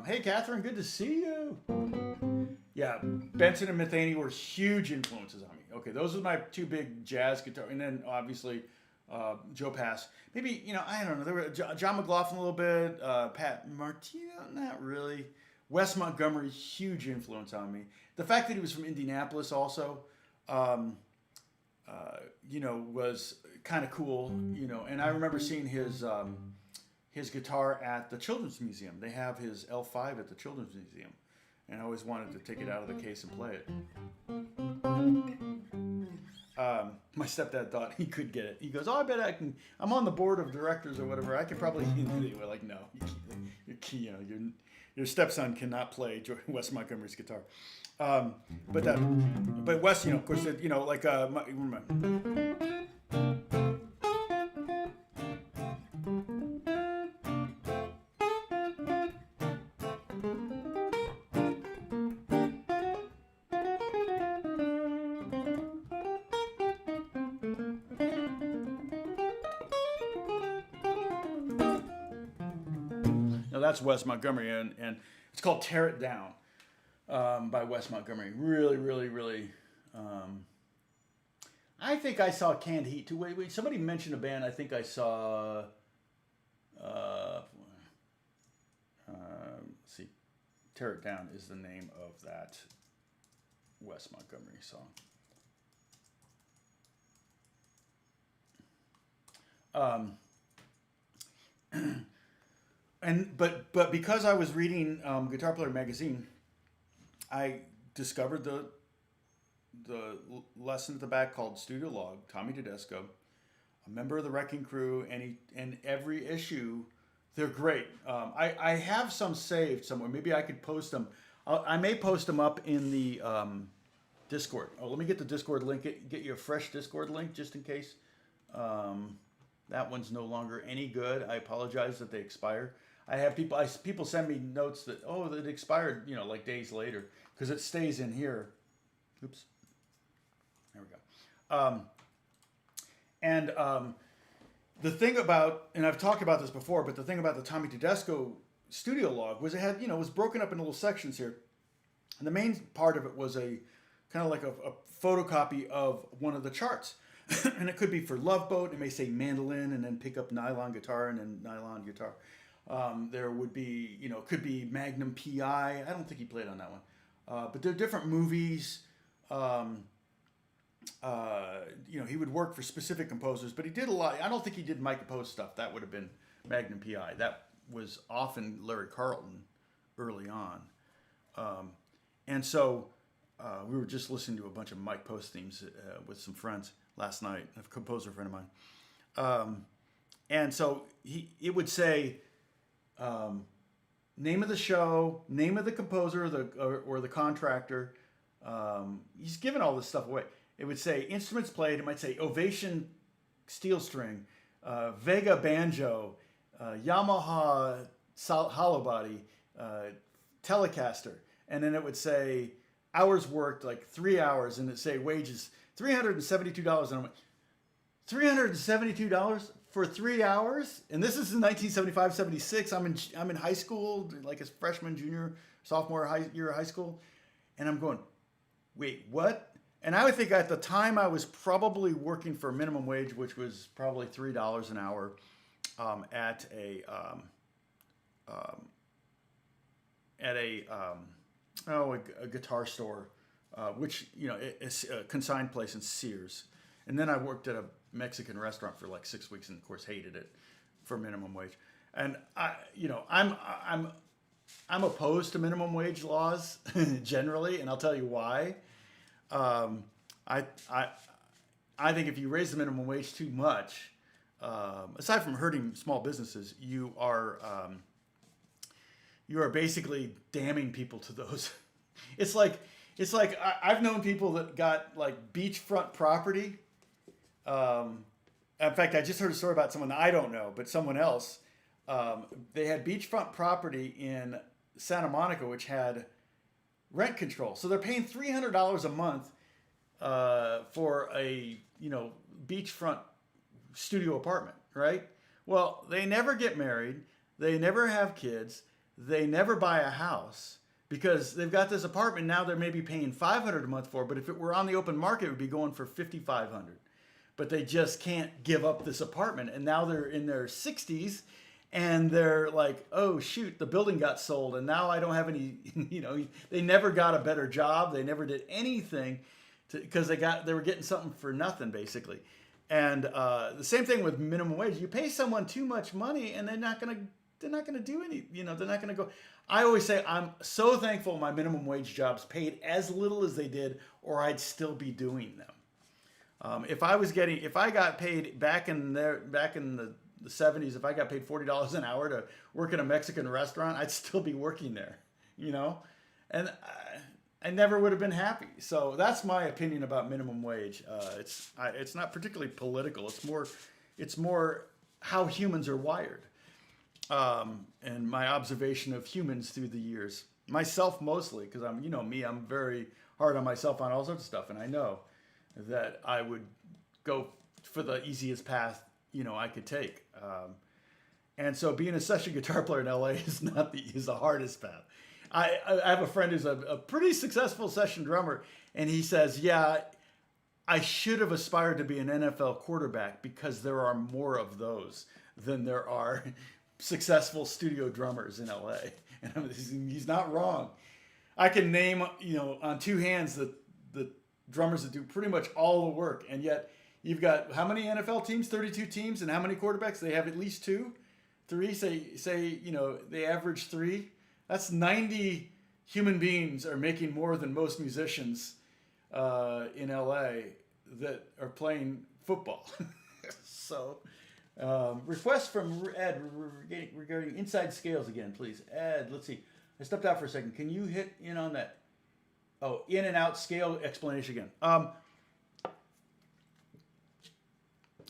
Hey Catherine, good to see you. Yeah, Benson and Metheny were huge influences on me. Okay, those are my two big jazz guitar, and then obviously Joe Pass. Maybe I don't know. There were John McLaughlin a little bit, Pat Martino, not really. Wes Montgomery, huge influence on me. The fact that he was from Indianapolis also, was kind of cool, And I remember seeing his guitar at the Children's Museum. They have his L5 at the Children's Museum. And I always wanted to take it out of the case and play it. My stepdad thought he could get it. He goes, "Oh, I bet I can. I'm on the board of directors or whatever. I could probably." They were like, "No, your stepson cannot play Wes Montgomery's guitar." But Wes, of course, like that's Wes Montgomery, and it's called "Tear It Down" by Wes Montgomery. Really, really, really. I think I saw Canned Heat too. Wait, somebody mentioned a band. I think I saw. Let's see, "Tear It Down" is the name of that Wes Montgomery song. But because I was reading Guitar Player magazine, I discovered the lesson at the back called Studio Log, Tommy Tedesco, a member of the Wrecking Crew, and every issue, they're great. I have some saved somewhere. Maybe I could post them. I may post them up in the Discord. Oh, let me get the Discord link. Get you a fresh Discord link just in case. That one's no longer any good. I apologize that they expire. I have people send me notes that it expired, like days later, because it stays in here. Oops. There we go. the thing about, and I've talked about this before, but the thing about the Tommy Tedesco studio log was it had, it was broken up into little sections here. And the main part of it was a kind of like a photocopy of one of the charts. And it could be for Love Boat. It may say mandolin and then pick up nylon guitar and then nylon guitar. There would be, could be Magnum PI. I don't think he played on that one. But there are different movies. He would work for specific composers, but he did a lot. I don't think he did Mike Post stuff. That would have been Magnum PI. That was often Larry Carlton early on. And so we were just listening to a bunch of Mike Post themes with some friends last night, a composer friend of mine. And so it would say name of the show, name of the composer or the contractor. He's given all this stuff away. It would say instruments played. It might say Ovation steel string, Vega banjo, Yamaha hollow body, Telecaster. And then it would say hours worked, like 3 hours, and it'd say wages $372. And I'm like, $372 for 3 hours? And this is in 1975, 76. I'm in high school, like a freshman, junior, sophomore year of high school. And I'm going, wait, what? And I would think at the time I was probably working for minimum wage, which was probably $3 an hour at a guitar store, which, is a consigned place in Sears. And then I worked at a Mexican restaurant for like 6 weeks and of course hated it for minimum wage. And I'm opposed to minimum wage laws generally, and I'll tell you why. I think if you raise the minimum wage too much, aside from hurting small businesses, you are basically damning people to those. It's like I've known people that got like beachfront property. In fact, I just heard a story about someone that I don't know, but someone else. They had beachfront property in Santa Monica, which had rent control. So they're paying $300 a month for a beachfront studio apartment, right? Well, they never get married, they never have kids, they never buy a house because they've got this apartment now. They're maybe paying $500 a month for, but if it were on the open market, it would be going for $5,500. But they just can't give up this apartment, and now they're in their 60s. And they're like, oh, shoot, the building got sold. And now I don't have any, they never got a better job. They never did anything because they were getting something for nothing, basically. And the same thing with minimum wage. You pay someone too much money and they're not going to do any, they're not going to go. I always say I'm so thankful my minimum wage jobs paid as little as they did, or I'd still be doing them. If I got paid back in the 70s, if I got paid $40 an hour to work in a Mexican restaurant, I'd still be working there, and I never would have been happy. So that's my opinion about minimum wage. It's not particularly political. It's more how humans are wired, and my observation of humans through the years. Myself mostly, because I'm very hard on myself on all sorts of stuff, and I know that I would go for the easiest path I could take. And so being a session guitar player in LA is the hardest path. I have a friend who's a pretty successful session drummer, and he says, yeah, I should have aspired to be an NFL quarterback because there are more of those than there are successful studio drummers in LA. And he's not wrong. I can name, on two hands the drummers that do pretty much all the work, and yet you've got how many NFL teams? 32 teams, and how many quarterbacks? They have at least 2, 3. Say they average 3. That's 90 human beings are making more than most musicians in LA that are playing football. So, request from Ed regarding inside scales again, please. Ed, let's see. I stepped out for a second. Can you hit in on that? Oh, in and out scale explanation again.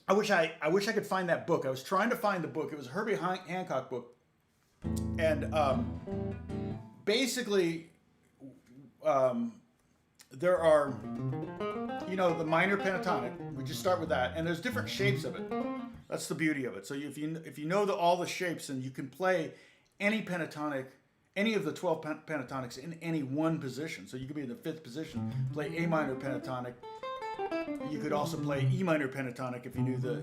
I wish I could find that book. I was trying to find the book. It was a Herbie Hancock book, and basically, there are, the minor pentatonic. We just start with that, and there's different shapes of it, That's the beauty of it. So if you know all the shapes, and you can play any pentatonic, any of the 12 pentatonics in any one position. So you could be in the 5th position, play A minor pentatonic. You could also play E minor pentatonic if you knew the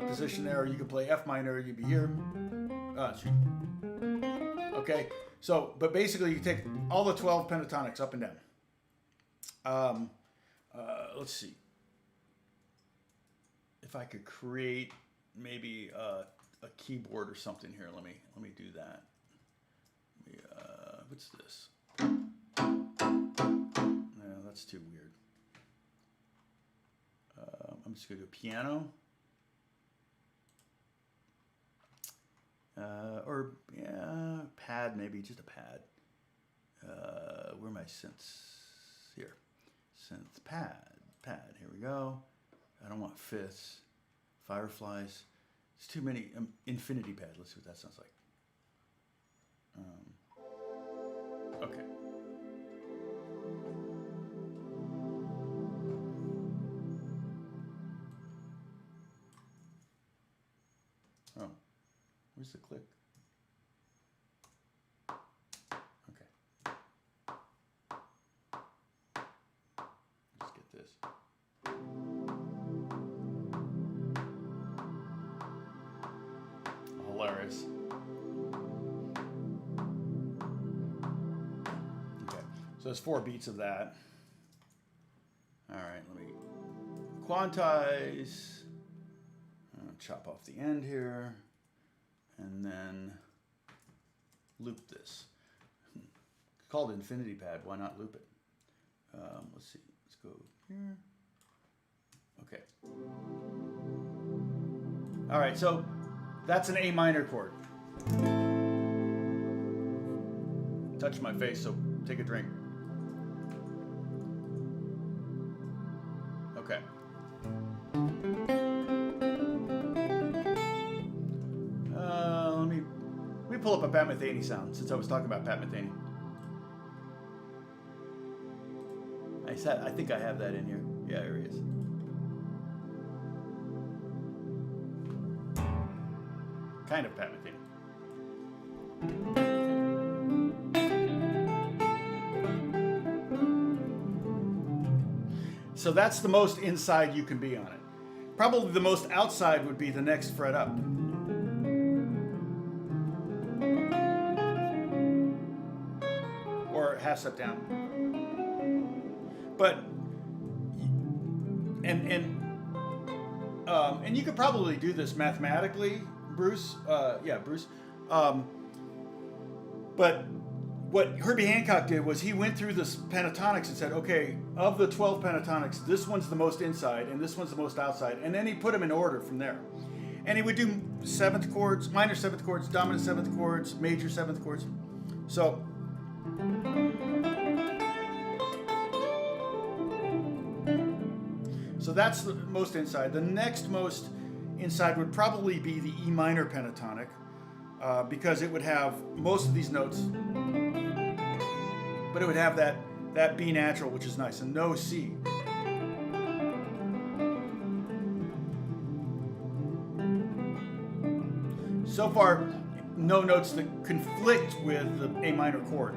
position there. Or you could play F minor. You'd be here. Okay. So, but basically, you take all the 12 pentatonics up and down. Let's see. If I could create maybe a keyboard or something here, let me do that. What's this? No, that's too weird. I'm just gonna do a piano, or yeah, pad, maybe just a pad. Where are my synths? Here, synth pad. Here we go. I don't want fifths, fireflies. It's too many. Infinity pad. Let's see what that sounds like. Okay. Oh, where's the click? Okay. Let's get this. Hilarious. Okay, so there's 4 beats of that. All right, let me quantize. Chop off the end here, and then loop this. It's called infinity pad. Why not loop it? Let's see. Let's go here. Okay. All right, so that's an A minor chord. Touch my face, so take a drink. Okay. Let me pull up a Pat Metheny sound, since I was talking about Pat Metheny. I think I have that in here. Yeah, here he is. Kind of Pat Metheny. So that's the most inside you can be on it. Probably the most outside would be the next fret up. Or half step down. But and you could probably do this mathematically, Bruce. Bruce. But what Herbie Hancock did was he went through the pentatonics and said, okay, of the 12 pentatonics, this one's the most inside and this one's the most outside. And then he put them in order from there. And he would do 7th chords, minor 7th chords, dominant 7th chords, major 7th chords. So that's the most inside. The next most inside would probably be the E minor pentatonic, because it would have most of these notes, but it would have that B natural, which is nice, and no C. So far, no notes that conflict with the A minor chord.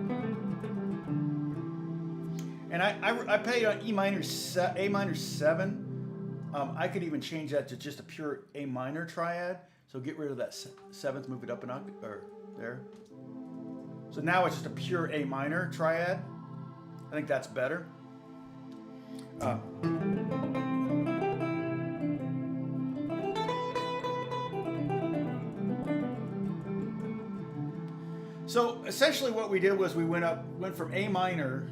And I play on A minor 7. I could even change that to just a pure A minor triad. So get rid of that 7th, move it up an octave, or there. So now it's just a pure A minor triad. I think that's better. So essentially what we did was we went from A minor,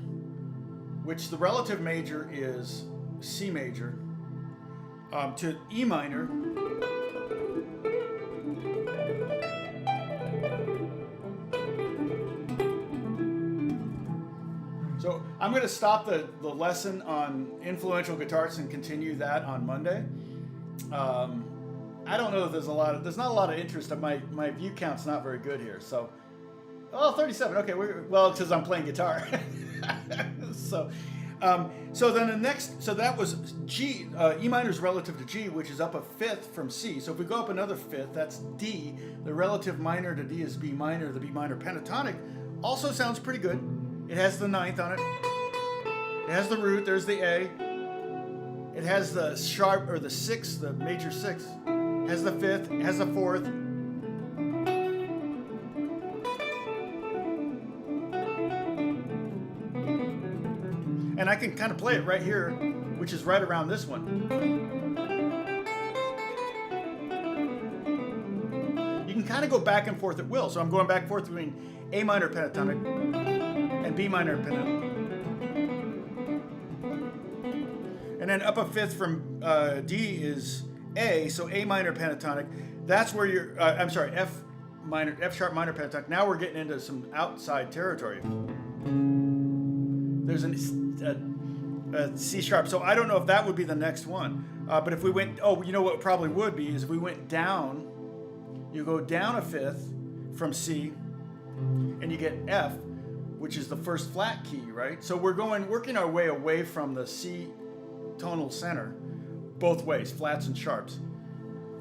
which the relative major is C major, to E minor. So I'm going to stop the lesson on influential guitarists and continue that on Monday. I don't know if there's not a lot of interest. My view count's not very good here. So, 37. Okay, because I'm playing guitar. So, So then the next, so that was G. E minor is relative to G, which is up a fifth from C. So if we go up another fifth, that's D. The relative minor to D is B minor. The B minor pentatonic also sounds pretty good. It has the ninth on it. It has the root. There's the A. It has the sharp, or the sixth, the major sixth. It has the fifth. It has the fourth. And I can kind of play it right here, which is right around this one. You can kind of go back and forth at will. So I'm going back and forth between A minor pentatonic and B minor pentatonic. And then up a fifth from D is A, so A minor pentatonic. That's where you're, I'm sorry, F sharp minor pentatonic. Now we're getting into some outside territory. There's a C sharp. So I don't know if that would be the next one. But if we went, oh, you know what probably would be is if we went down, you go down a fifth from C, and you get F, which is the first flat key, right? So we're working our way away from the C tonal center, both ways, flats and sharps.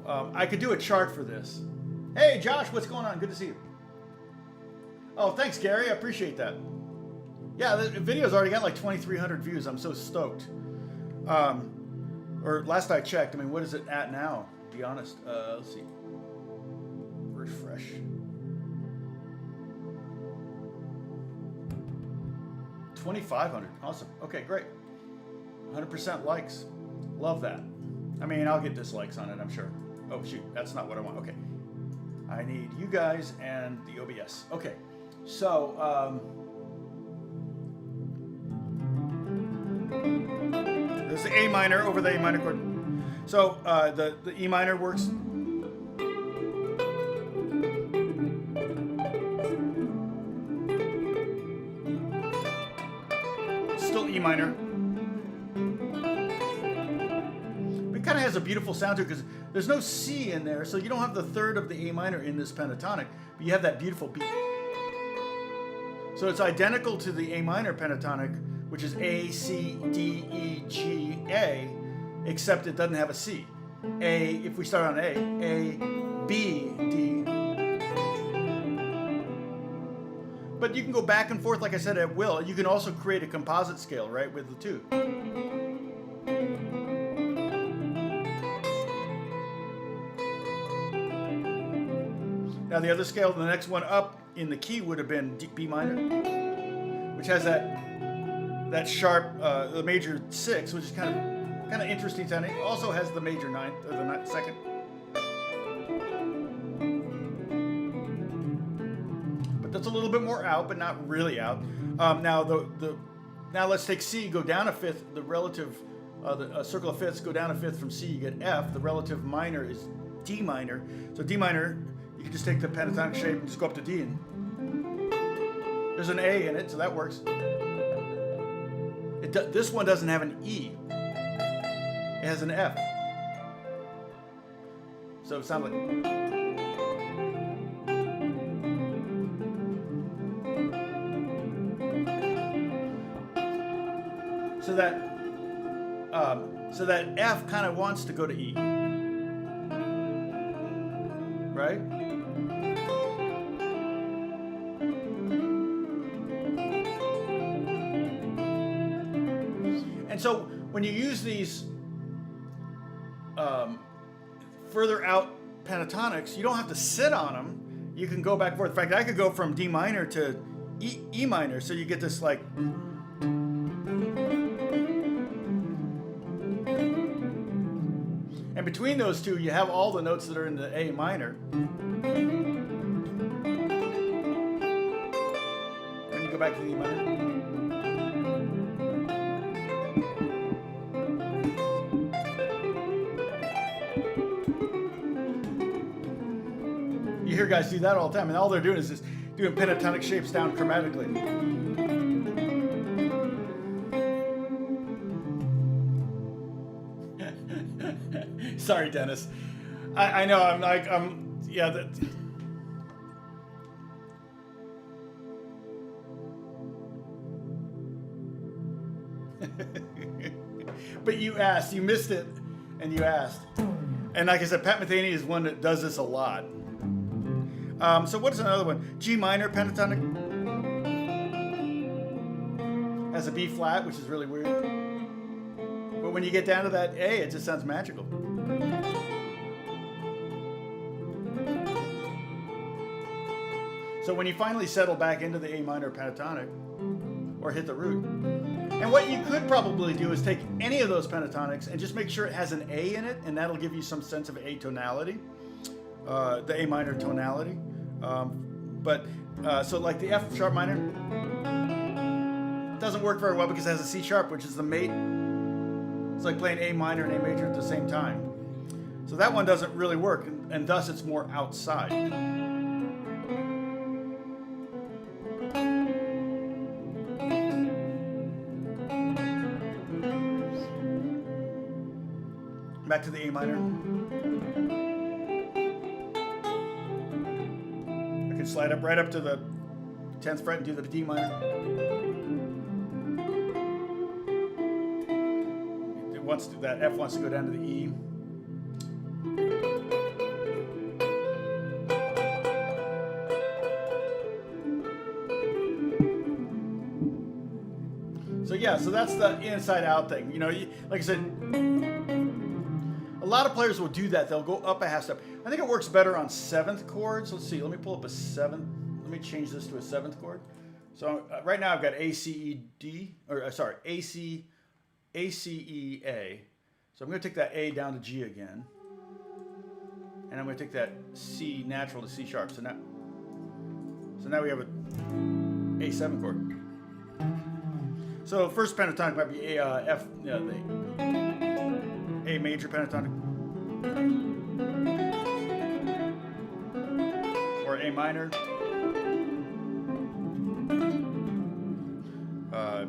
I could do a chart for this. Hey, Josh, what's going on? Good to see you. Oh, thanks, Gary. I appreciate that. Yeah, the video's already got like 2,300 views. I'm so stoked. Or last I checked, I mean, what is it at now? To be honest. Let's see. Refresh. 2,500. Awesome. Okay, great. 100% likes. Love that. I mean, I'll get dislikes on it, I'm sure. Oh, shoot. That's not what I want. Okay. I need you guys and the OBS. Okay. So, there's the A minor over the A minor chord. So the E minor works. Still E minor. It kind of has a beautiful sound to it because there's no C in there, so you don't have the third of the A minor in this pentatonic, but you have that beautiful beat. So it's identical to the A minor pentatonic, which is A, C, D, E, G, A, except it doesn't have a C. A, if we start on A, B, D. But you can go back and forth, like I said, at will. You can also create a composite scale, right, with the two. Now the other scale, the next one up in the key would have been B minor, which has that sharp, the major six, which is kind of interesting sounding. It also has the major ninth, or the second. But that's a little bit more out, but not really out. Now now let's take C, go down a fifth. The relative, the circle of fifths, go down a fifth from C. You get F. The relative minor is D minor. So D minor, you can just take the pentatonic shape and just go up to D. And there's an A in it, so that works. This one doesn't have an E. It has an F. So it sounds like. So that F kind of wants to go to E. Right? And so when you use these further out pentatonics, you don't have to sit on them. You can go back and forth. In fact, I could go from D minor to E minor, so you get this like. And between those two, you have all the notes that are in the A minor. And you go back to the E minor. You hear guys do that all the time, and all they're doing is just doing pentatonic shapes down chromatically. Sorry, Dennis. I know, yeah. But you asked, you missed it, and you asked. And like I said, Pat Metheny is one that does this a lot. So what is another one? G minor pentatonic has a B flat, which is really weird. But when you get down to that A, it just sounds magical. So when you finally settle back into the A minor pentatonic, or hit the root, and what you could probably do is take any of those pentatonics and just make sure it has an A in it, and that'll give you some sense of A tonality, the A minor tonality. So like the F sharp minor doesn't work very well because it has a C sharp, which is the mate. It's like playing A minor and A major at the same time. So that one doesn't really work, and thus it's more outside. Back to the A minor. I can slide up right up to the 10th fret and do the D minor. That F wants to go down to the E. So yeah, so that's the inside out thing. You know, like I said, a lot of players will do that. They'll go up a half step. I think it works better on 7th chords. Let's see. Let me pull up a 7th. Let me change this to a 7th chord. So right now I've got A, C, E, D, or sorry, A, C, E, A. So I'm going to take that A down to G again. And I'm going to take that C natural to C sharp. So now we have a A7 chord. So first pentatonic might be A, the A major pentatonic. Or A minor.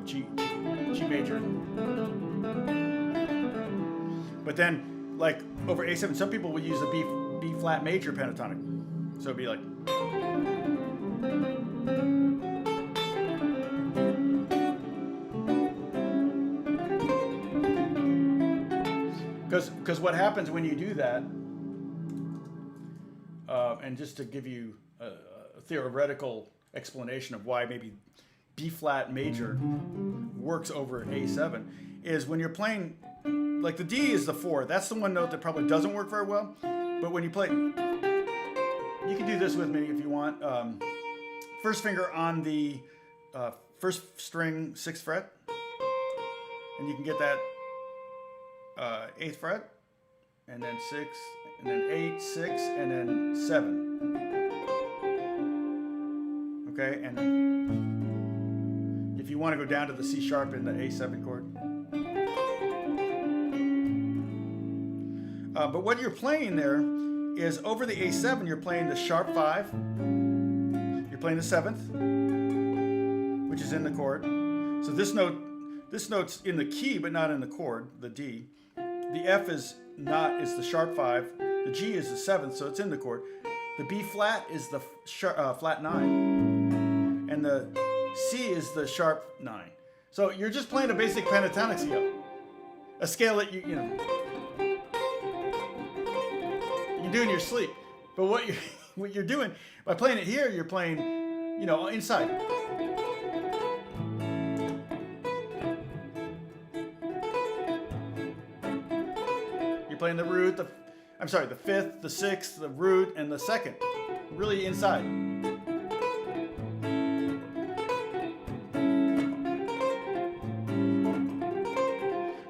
G major. But then, like over A7, some people would use a B flat major pentatonic. So it'd be like. Because what happens when you do that, and just to give you a theoretical explanation of why maybe B flat major works over A7, is when you're playing, like the D is the 4. That's the one note that probably doesn't work very well. But when you play, you can do this with me if you want. First finger on the first string 6th fret, and you can get that 8th fret, and then 6, and then 8, 6, and then 7. Okay, and if you want to go down to the C sharp in the A7 chord. But what you're playing there is over the A7, you're playing the sharp 5, you're playing the 7th, which is in the chord. So this note's in the key, but not in the chord, the D. The F is the sharp 5. The G is the 7th, so it's in the chord. The B flat is the flat 9. And the C is the sharp 9. So you're just playing a basic pentatonic scale. A scale that you know, you can do in your sleep. But what you're doing, by playing it here, you're playing, you know, inside. Playing the root, the 5th, the 6th, the root, and the 2nd. Really inside.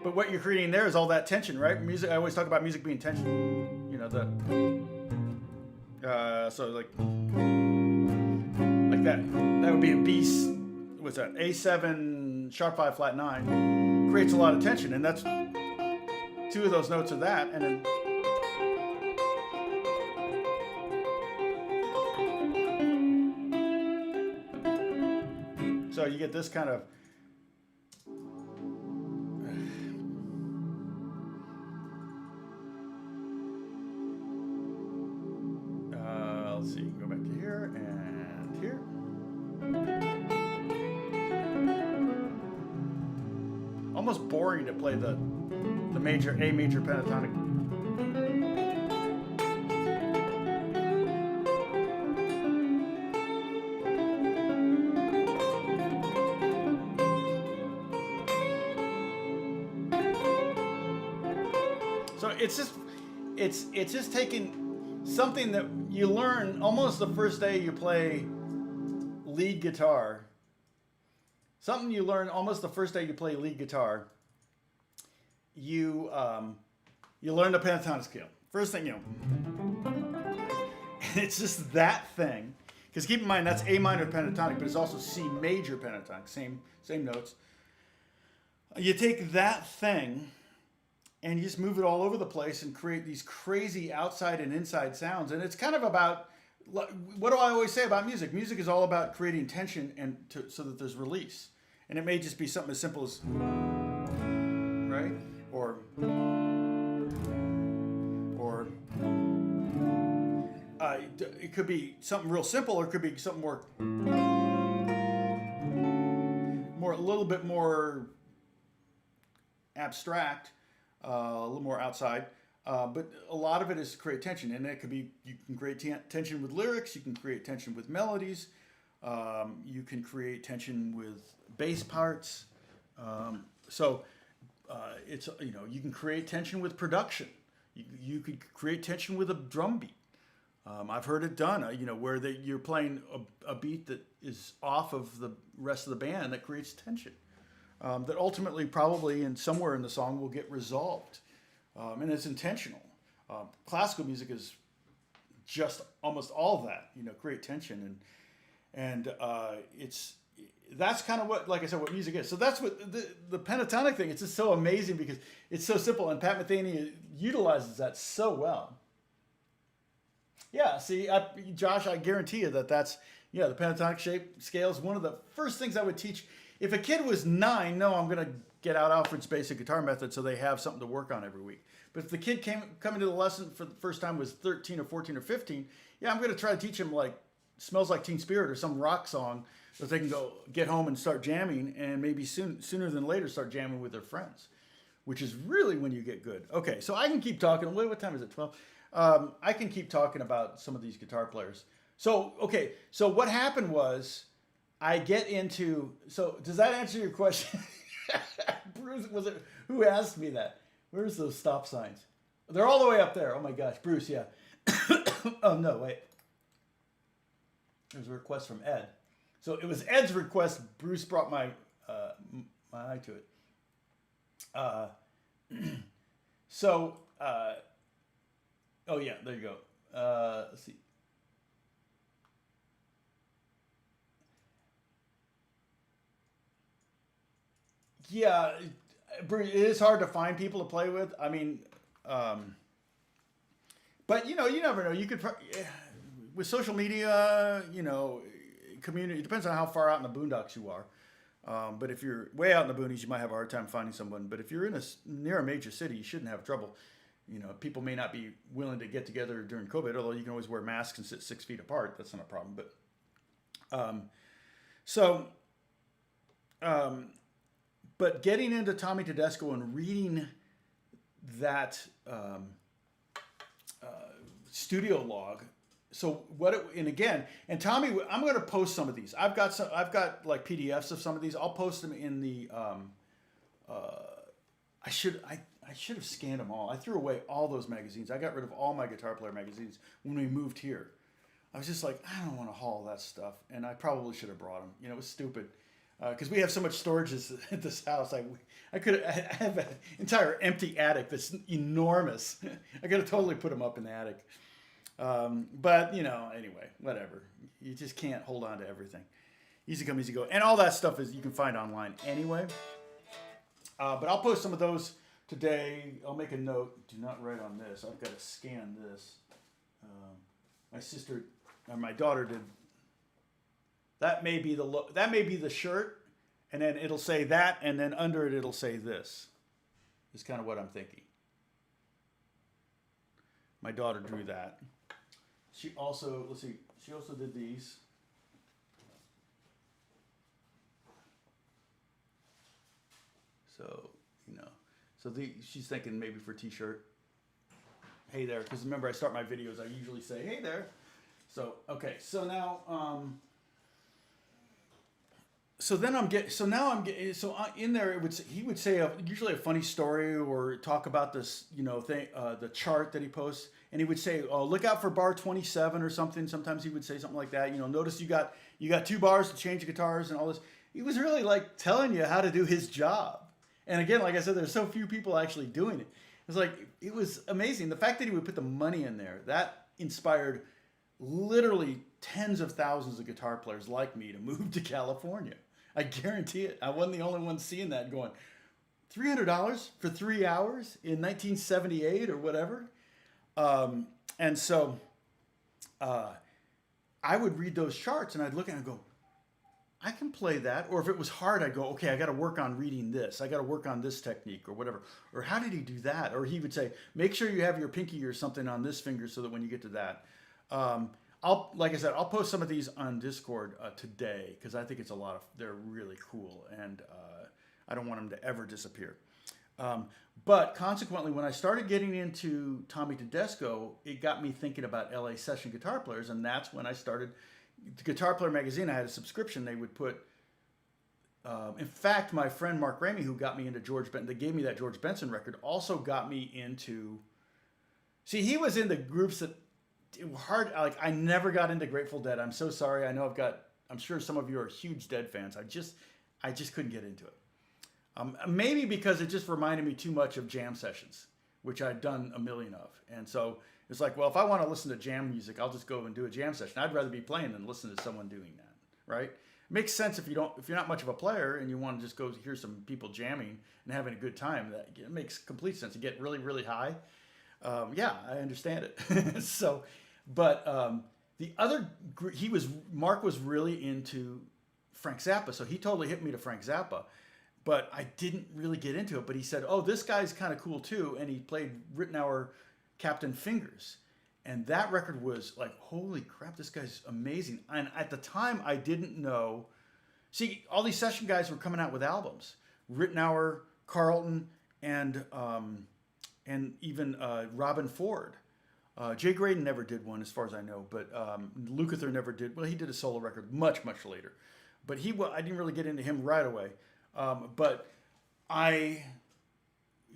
But what you're creating there is all that tension, right? Music. I always talk about music being tension. You know, so like that. That would be a B. What's that? A7 sharp 5 flat 9 creates a lot of tension, and that's. 2 of those notes are that, and then so you get this kind of let's see, go back to here and here. Almost boring to play the A major pentatonic. So it's just taking something that you learn almost the first day you play lead guitar. Something you learn almost the first day you play lead guitar. You learn the pentatonic scale. First thing, it's just that thing. Because keep in mind that's A minor pentatonic, but it's also C major pentatonic. Same notes. You take that thing and you just move it all over the place and create these crazy outside and inside sounds. And it's kind of about, what do I always say about music? Music is all about creating tension so that there's release. And it may just be something as simple as, right? Or it could be something real simple, or it could be something more a little bit more abstract, a little more outside. But a lot of it is to create tension, and it could be, you can create tension with lyrics, you can create tension with melodies, you can create tension with bass parts. It's, you can create tension with production. You could create tension with a drum beat. I've heard it done, where you're playing a beat that is off of the rest of the band that creates tension. That ultimately probably somewhere in the song will get resolved. And it's intentional. Classical music is just almost all of that, create tension. And that's kind of what, like I said, what music is. So that's what the pentatonic thing, it's just so amazing because it's so simple, and Pat Metheny utilizes that so well. Yeah, see, Josh, I guarantee you that's the pentatonic scale is one of the first things I would teach. If a kid was 9, no, I'm going to get out Alfred's basic guitar method so they have something to work on every week. But if the kid coming to the lesson for the first time was 13 or 14 or 15, yeah, I'm going to try to teach him like Smells Like Teen Spirit or some rock song that they can go get home and start jamming, and maybe sooner than later start jamming with their friends, which is really when you get good. Okay, so I can keep talking. Wait, what time is it? 12? I can keep talking about some of these guitar players. So, okay, so what happened was I get into, so does that answer your question? Bruce, was it, who asked me that? Where's those stop signs? They're all the way up there. Oh my gosh, Bruce, yeah. Oh no, wait. There's a request from Ed. So it was Ed's request. Bruce brought my eye to it. Oh yeah, there you go. Let's see. Yeah, it is hard to find people to play with. I mean, but you never know. You could, with social media, community. It depends on how far out in the boondocks you are. But if you're way out in the boonies, you might have a hard time finding someone. But if you're near a major city, you shouldn't have trouble. People may not be willing to get together during COVID, although you can always wear masks and sit 6 feet apart. That's not a problem. But getting into Tommy Tedesco and reading that studio log. So and Tommy, I'm going to post some of these. I've got like PDFs of some of these. I'll post them in the. I should have scanned them all. I threw away all those magazines. I got rid of all my guitar player magazines when we moved here. I was just like, I don't want to haul that stuff, and I probably should have brought them. It was stupid. Because we have so much storage at this house, I have an entire empty attic that's enormous. I could have totally put them up in the attic. But, anyway, whatever. You just can't hold on to everything. Easy come, easy go. And all that stuff you can find online anyway. But I'll post some of those today. I'll make a note. Do not write on this. I've got to scan this. My daughter did. That may be the shirt, and then it'll say that, and then under it it'll say this. Is kind of what I'm thinking. My daughter drew that. She also did these. So So she's thinking maybe for t-shirt. Hey there, because remember I start my videos, I usually say, hey there. So, okay, so now, in there he would say usually a funny story or talk about this, thing, the chart that he posts, and he would say, oh, look out for bar 27 or something. Sometimes he would say something like that, notice you got 2 bars to change the guitars and all this. He was really like telling you how to do his job. And again, like I said, there's so few people actually doing it. It was amazing. The fact that he would put the money in there, that inspired literally tens of thousands of guitar players like me to move to California. I guarantee it. I wasn't the only one seeing that going, $300 for 3 hours in 1978 or whatever. And so I would read those charts and I'd look at it and go, I can play that. Or if it was hard, I'd go, okay, I got to work on reading this. I got to work on this technique or whatever. Or how did he do that? Or he would say, make sure you have your pinky or something on this finger so that when you get to that. Like I said, I'll post some of these on Discord today because I think they're really cool and I don't want them to ever disappear. But consequently, when I started getting into Tommy Tedesco, it got me thinking about LA session guitar players, and that's when I started the Guitar Player magazine. I had a subscription. They would put, in fact, my friend Mark Ramey, who got me into George Benson, they gave me that George Benson record, also got me into, he was in the groups that, it was hard. Like, I never got into Grateful Dead. I'm so sorry. I know I'm sure some of you are huge Dead fans. I just couldn't get into it. Maybe because it just reminded me too much of jam sessions, which I'd done a million of. And so it's like, well, if I want to listen to jam music, I'll just go and do a jam session. I'd rather be playing than listen to someone doing that, right? It makes sense if you're not much of a player and you want to just go hear some people jamming and having a good time. It makes complete sense. You get really, really high. Yeah, I understand it. So, but the other, Mark was really into Frank Zappa, so he totally hit me to Frank Zappa. But I didn't really get into it. But he said, oh, this guy's kind of cool too. And he played Rittenauer Captain Fingers. And that record was like, holy crap, this guy's amazing. And at the time, I didn't know. See, all these session guys were coming out with albums. Rittenauer, Carlton, and even Robin Ford. Jay Graydon never did one, as far as I know. But Lukather never did. Well, he did a solo record much, much later. But I didn't really get into him right away. But I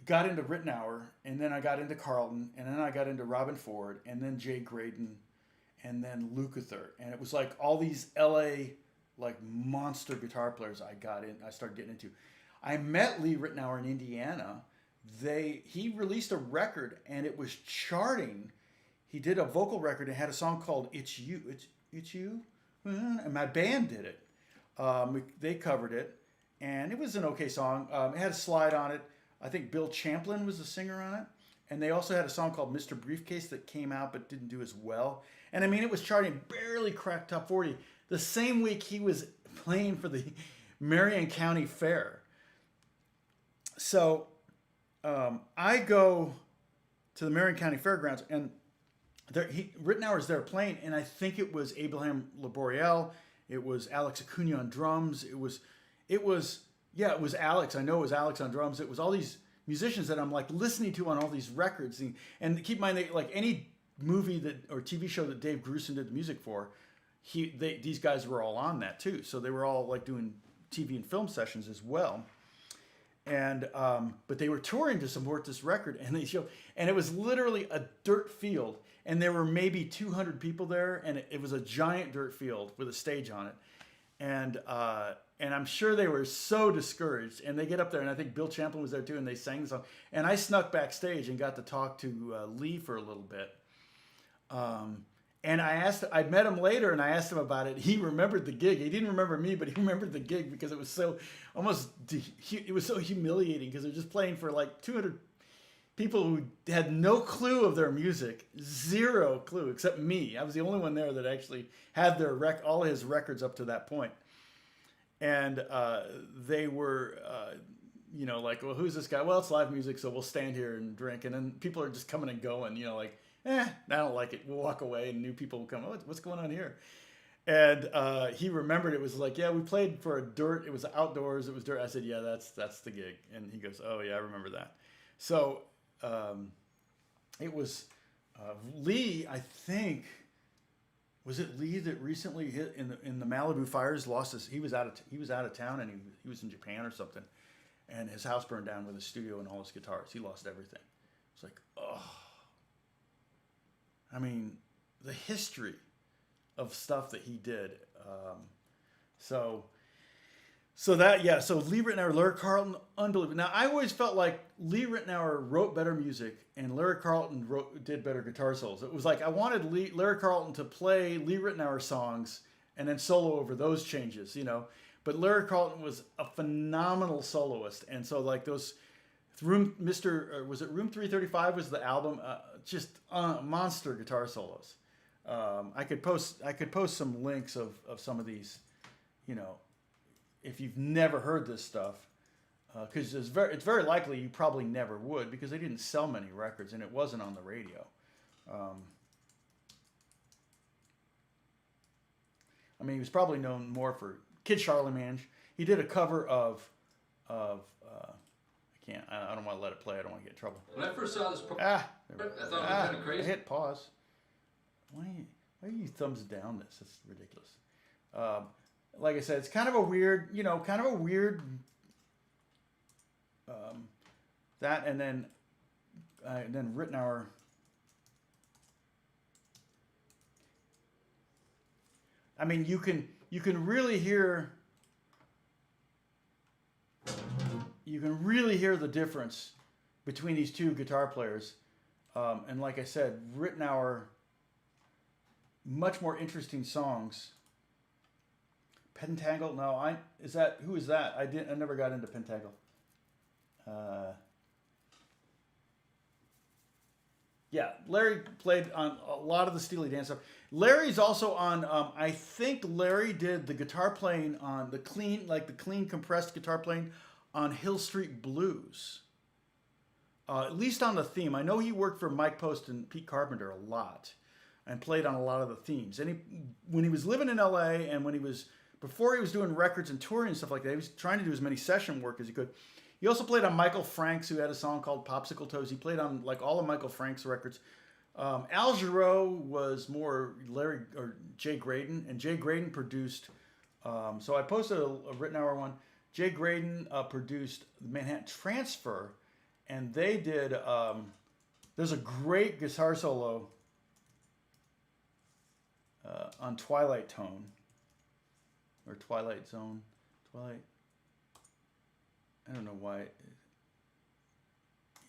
got into Rittenauer, and then I got into Carlton, and then I got into Robin Ford, and then Jay Graydon, and then Lukather. And it was like all these LA like monster guitar players I started getting into. I met Lee Rittenauer in Indiana. He released a record, and it was charting. He did a vocal record and had a song called It's You. It's You? And my band did it. They covered it. And it was an okay song. It had a slide on it. I think Bill Champlin was the singer on it. And they also had a song called Mr. Briefcase that came out but didn't do as well. And I mean, it was charting, barely cracked top 40. The same week he was playing for the Marion County Fair. So I go to the Marion County Fairgrounds, and Rittenauer's there playing, and I think it was Abraham Laboriel. It was Alex Acuna on drums. It was Alex. I know it was Alex on drums. It was all these musicians that I'm like listening to on all these records. And keep in mind, like any movie or TV show that Dave Grusin did the music for, these guys were all on that too. So they were all like doing TV and film sessions as well. And but they were touring to support this record, and it was literally a dirt field, and there were maybe 200 people there, and it was a giant dirt field with a stage on it. And I'm sure they were so discouraged. And they get up there, and I think Bill Champlin was there too, and they sang the song. And I snuck backstage and got to talk to Lee for a little bit. And I met him later, and I asked him about it. He remembered the gig. He didn't remember me, but he remembered the gig because it was so humiliating because they're just playing for like 200 people who had no clue of their music, zero clue, except me. I was the only one there that actually had all his records up to that point. And they were, like, well, who's this guy? Well, it's live music, so we'll stand here and drink. And then people are just coming and going, like, I don't like it. We'll walk away, and new people will come. Oh, what's going on here? And he remembered it was like, yeah, we played for it was outdoors. It was dirt. I said, yeah, that's the gig. And he goes, oh yeah, I remember that. So it was Lee, I think. Was it Lee that recently hit in the Malibu fires? Lost his. He was out of town, and he was in Japan or something, and his house burned down with his studio and all his guitars. He lost everything. It's like, oh. I mean, the history of stuff that he did. So that, yeah. So Lee Ritenour, Larry Carlton, unbelievable. Now I always felt like Lee Ritenour wrote better music and Larry Carlton did better guitar solos. It was like I wanted Larry Carlton to play Lee Ritenour songs and then solo over those changes, you know. But Larry Carlton was a phenomenal soloist, and so like those Room 335 was the album, just monster guitar solos. I could post some links of some of these, you know, if you've never heard this stuff, because it's very likely you probably never would, because they didn't sell many records and it wasn't on the radio. I mean, he was probably known more for Kid Charlemagne. He did a cover of I don't want to let it play. I don't want to get in trouble. When I first saw this program, I thought it was kind of crazy. I hit pause. Why are you thumbs down this? It's ridiculous. Like I said, it's kind of a weird, that, and then Ritenour. I mean, you can really hear. You can really hear the difference between these two guitar players. And like I said, Ritenour, much more interesting songs. Pentangle? No, who is that? I never got into Pentangle. Yeah, Larry played on a lot of the Steely Dan stuff. Larry's also on, I think Larry did the guitar playing on the clean compressed guitar playing on Hill Street Blues. At least on the theme. I know he worked for Mike Post and Pete Carpenter a lot and played on a lot of the themes. And when he was living in LA and before he was doing records and touring and stuff like that, he was trying to do as many session work as he could. He also played on Michael Franks, who had a song called Popsicle Toes. He played on like all of Michael Franks' records. Al Jarreau was more Larry or Jay Graydon, and Jay Graydon produced. So I posted a Ritenour one. Jay Graydon produced Manhattan Transfer, and they did. There's a great guitar solo on Twilight Tone or Twilight Zone. Twilight. I don't know why.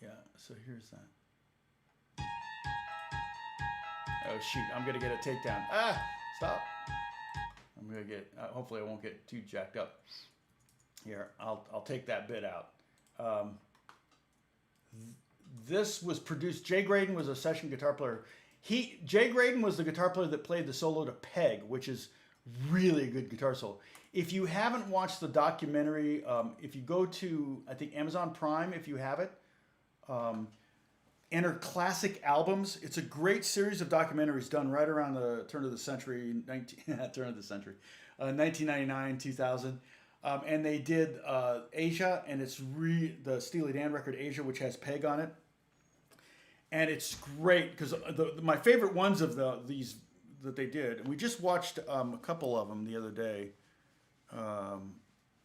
Yeah, so here's that. Oh shoot, I'm gonna get a takedown. Stop. I'm gonna get, hopefully I won't get too jacked up. Here, I'll take that bit out. This was produced, Jay Graydon was a session guitar player. Jay Graydon was the guitar player that played the solo to Peg, which is really a good guitar solo. If you haven't watched the documentary, if you go to, I think, Amazon Prime, if you have it, enter Classic Albums. It's a great series of documentaries done right around the turn of the century, 1999, 2000. And they did Asia, and it's the Steely Dan record Asia, which has Peg on it. And it's great because my favorite ones of these that they did, and we just watched a couple of them the other day.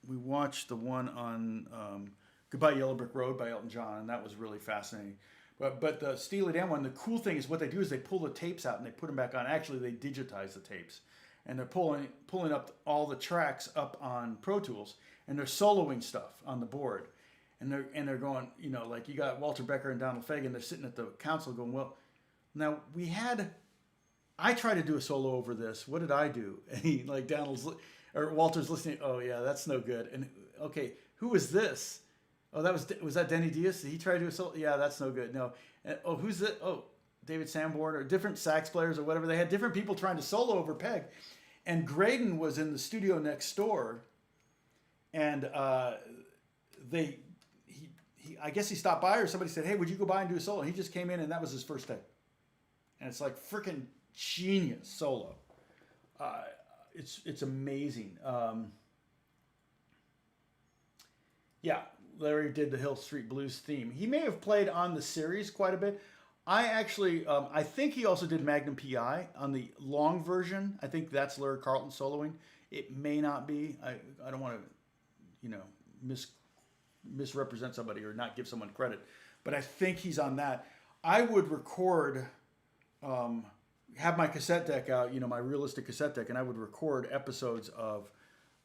We watched the one on Goodbye Yellow Brick Road by Elton John, and that was really fascinating. But the Steely Dan one, the cool thing is what they do is they pull the tapes out and they put them back on. Actually, they digitize the tapes. And they're pulling up all the tracks up on Pro Tools, and they're soloing stuff on the board, and they're going, you know, like you got Walter Becker and Donald Fagen. They're sitting at the console going, well, now I tried to do a solo over this. What did I do? And Walter's listening. Oh yeah, that's no good. And okay, who was this? Oh, was that Denny Diaz? Did he try to do a solo? Yeah, that's no good. No. And, oh, who's it? Oh, David Sanborn, or different sax players or whatever. They had different people trying to solo over Peg. And Graydon was in the studio next door, and I guess he stopped by, or somebody said, hey, would you go by and do a solo? And he just came in, and that was his first take. And it's like freaking genius solo. It's amazing. Yeah, Larry did the Hill Street Blues theme. He may have played on the series quite a bit. I actually, I think he also did Magnum PI on the long version. I think that's Larry Carlton soloing. It may not be. I don't want to, misrepresent somebody or not give someone credit. But I think he's on that. I would record, have my cassette deck out, my realistic cassette deck, and I would record episodes of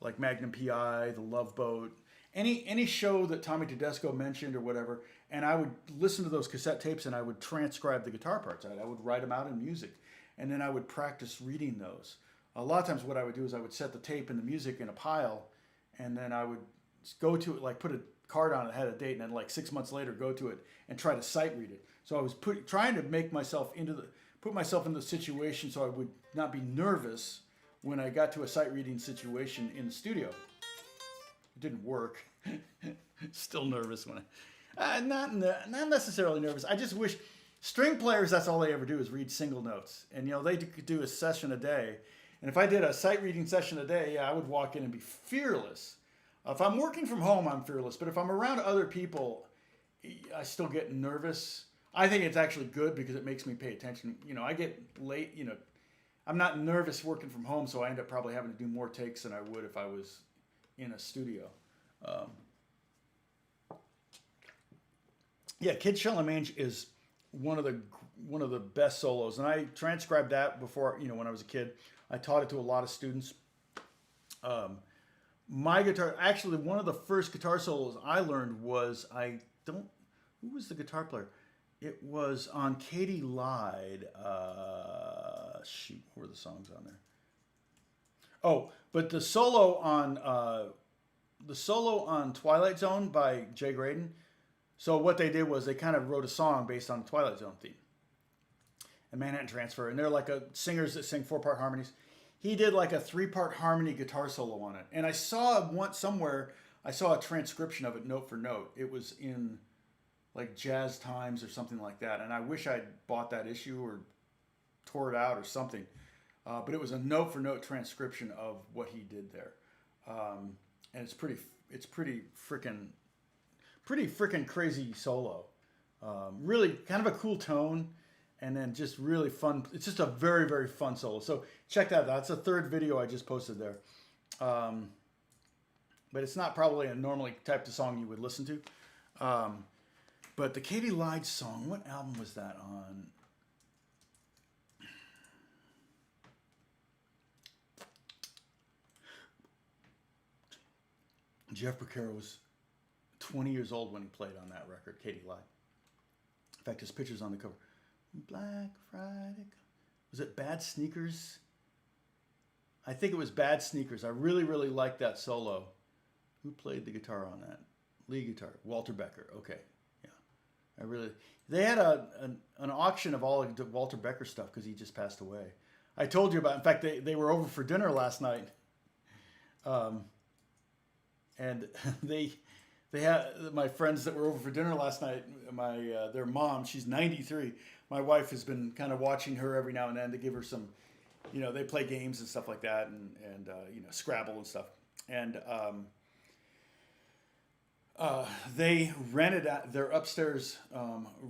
like Magnum PI, The Love Boat, any show that Tommy Tedesco mentioned or whatever, and I would listen to those cassette tapes and I would transcribe the guitar parts. I would write them out in music, and then I would practice reading those. A lot of times what I would do is I would set the tape and the music in a pile, and then I would go to it, like put a card on it that had a date, and then like 6 months later go to it and try to sight read it. So I was trying to make myself put myself in the situation so I would not be nervous when I got to a sight reading situation in the studio. It didn't work. Still nervous when not necessarily nervous. I just wish string players, that's all they ever do is read single notes. And they could do a session a day. And if I did a sight reading session a day, I would walk in and be fearless. If I'm working from home, I'm fearless. But if I'm around other people, I still get nervous. I think it's actually good because it makes me pay attention. I get late, I'm not nervous working from home, so I end up probably having to do more takes than I would if I was in a studio. Kid Chalamange is one of the best solos, and I transcribed that before, when I was a kid. I taught it to a lot of students. My guitar, actually, one of the first guitar solos I learned was, who was the guitar player? It was on Katie Lied. What were the songs on there? Oh, but the solo on Twilight Zone by Jay Graydon. So what they did was they kind of wrote a song based on the Twilight Zone theme. And Manhattan Transfer. And they're like singers that sing 4-part harmonies. He did like a 3-part harmony guitar solo on it. And I saw somewhere a transcription of it note for note. It was in like Jazz Times or something like that. And I wish I'd bought that issue or tore it out or something. But it was a note for note transcription of what he did there. And it's pretty freaking crazy solo. Really kind of a cool tone, and then just really fun. It's just a very, very fun solo. So check that out. That's the third video I just posted there. But it's not probably a normally type of song you would listen to. But the Katie Lied song, what album was that on? Jeff Becerra was 20 years old when he played on that record, Katie Lied. In fact, his picture's on the cover. Black Friday. Was it Bad Sneakers? I think it was Bad Sneakers. I really, really liked that solo. Who played the guitar on that? Lead guitar. Walter Becker. Okay. Yeah. They had an auction of all of Walter Becker stuff because he just passed away. I told you about, in fact, they were over for dinner last night. And they had my friends that were over for dinner last night. Their mom, she's 93. My wife has been kind of watching her every now and then to give her some, they play games and stuff like that, and Scrabble and stuff. And they rented out their upstairs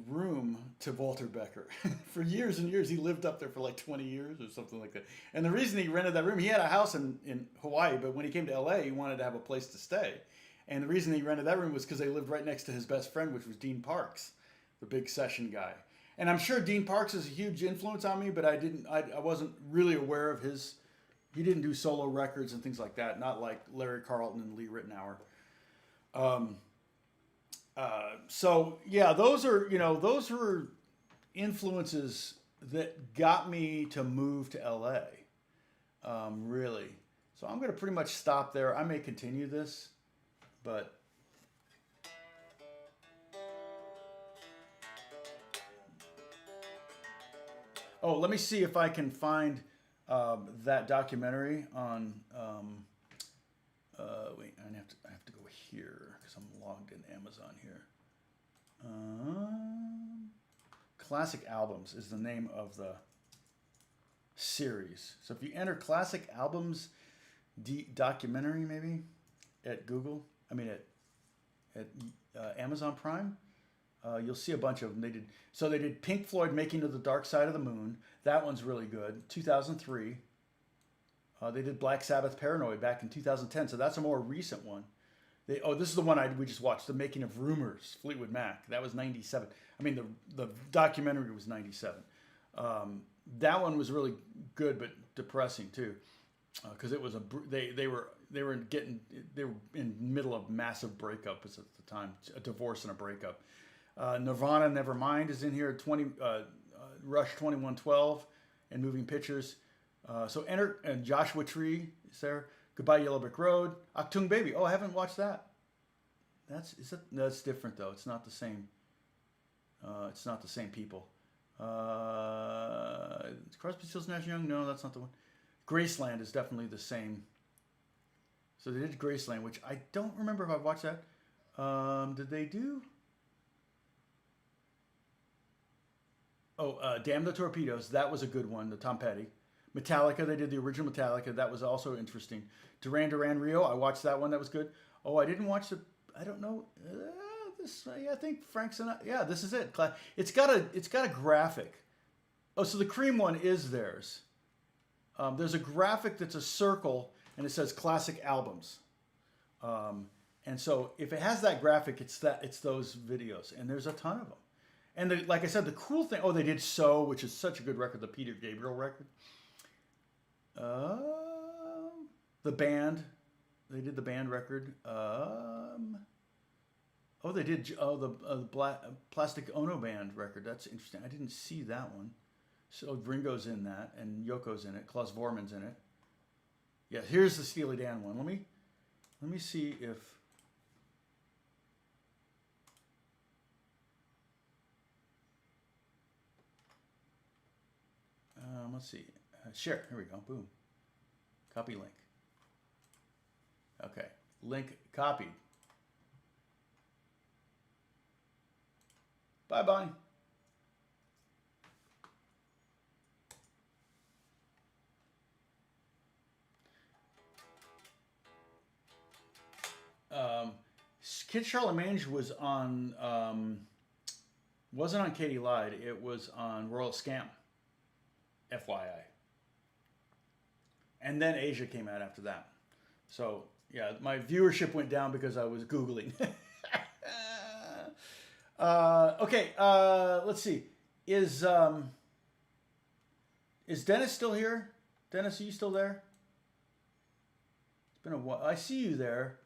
room to Walter Becker. For years and years, he lived up there for like 20 years or something like that. And the reason he rented that room, he had a house in Hawaii, but when he came to LA, he wanted to have a place to stay. And the reason he rented that room was because they lived right next to his best friend, which was Dean Parks, the big session guy. And I'm sure Dean Parks is a huge influence on me, but I wasn't really aware of he didn't do solo records and things like that, not like Larry Carlton and Lee Ritenour. So yeah, those were influences that got me to move to LA. Really. So I'm going to pretty much stop there. I may continue this, but let me see if I can find that documentary on wait, I have to go here because I'm logged in Amazon here. Classic Albums is the name of the series. So if you enter Classic Albums documentary maybe at Google, at Amazon Prime. You'll see a bunch of them. They did Pink Floyd, Making to the Dark Side of the Moon. That one's really good. 2003. They did Black Sabbath, Paranoid back in 2010. So that's a more recent one. This is the one we just watched, The Making of Rumors, Fleetwood Mac. That was 97. I mean, the documentary was 97. That one was really good, but depressing too, because it was they were in the middle of massive breakups at the time, a divorce and a breakup. Nirvana, Nevermind is in here. Rush 2112 and Moving Pictures. And Joshua Tree is there. Goodbye Yellow Brick Road. Achtung Baby. Oh, I haven't watched that. That's different though. It's not the same. It's not the same people. Crosby, Stills, Nash Young. No, that's not the one. Graceland is definitely the same. So they did Graceland, which I don't remember if I watched that. Did they do? Damn the Torpedoes. That was a good one. The Tom Petty. Metallica. They did the original Metallica. That was also interesting. Duran Duran Rio. I watched that one. That was good. Oh, I didn't watch I don't know. I think Frank Sinatra. Yeah, this is it. It's got a graphic. Oh, so the Cream one is theirs. There's a graphic that's a circle and it says classic albums. And so if it has that graphic, it's those videos, and there's a ton of them. And like I said, the cool thing. Oh, they did So, which is such a good record, the Peter Gabriel record. The Band. They did the Band record. They did the Plastic Ono Band record. That's interesting. I didn't see that one. So Ringo's in that, and Yoko's in it. Klaus Vormann's in it. Yeah, here's the Steely Dan one. Let me see if. Let's see. Share. Here we go. Boom. Copy link. Okay. Link copied. Bye-bye. Kid Charlemagne was on, wasn't on Katie Lied. It was on Royal Scam. FYI. And then Asia came out after that. So, yeah, my viewership went down because I was Googling. Okay, let's see. Is Dennis still here? Dennis, are you still there? It's been a while. I see you there.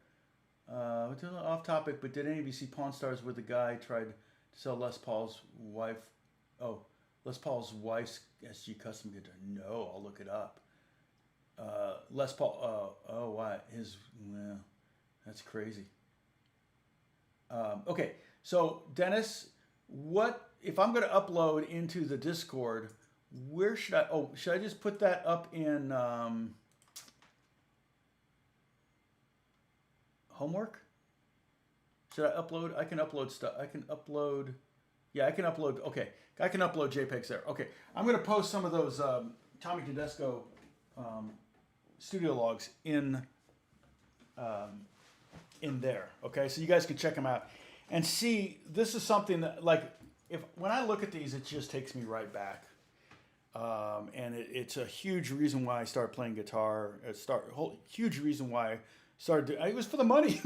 Off topic, but did any of you see Pawn Stars where the guy tried to sell Les Paul's wife? Oh, Les Paul's wife's SG custom guitar. No, I'll look it up. Les Paul. Why? That's crazy. Okay, so Dennis, what if I'm going to upload into the Discord? Where should I? Oh, should I just put that up in homework? Should I upload? I can upload stuff. I can upload. Yeah, I can upload. Okay, I can upload JPEGs there. Okay, I'm going to post some of those Tommy Tedesco studio logs in there. Okay, so you guys can check them out and see. This is something that, like, when I look at these, it just takes me right back. And it's a huge reason why I started playing guitar. Huge reason why I started. It was for the money.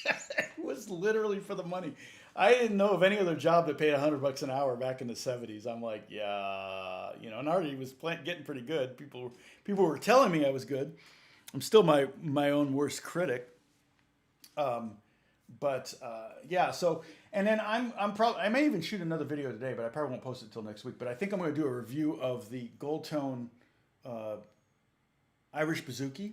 It was literally for the money. I didn't know of any other job that paid $100 an hour back in the 70s. I'm like, yeah, and I already was getting pretty good. People were telling me I was good. I'm still my own worst critic. Yeah. So, and then I may even shoot another video today, but I probably won't post it until next week. But I think I'm going to do a review of the Gold Tone Irish Bouzouki.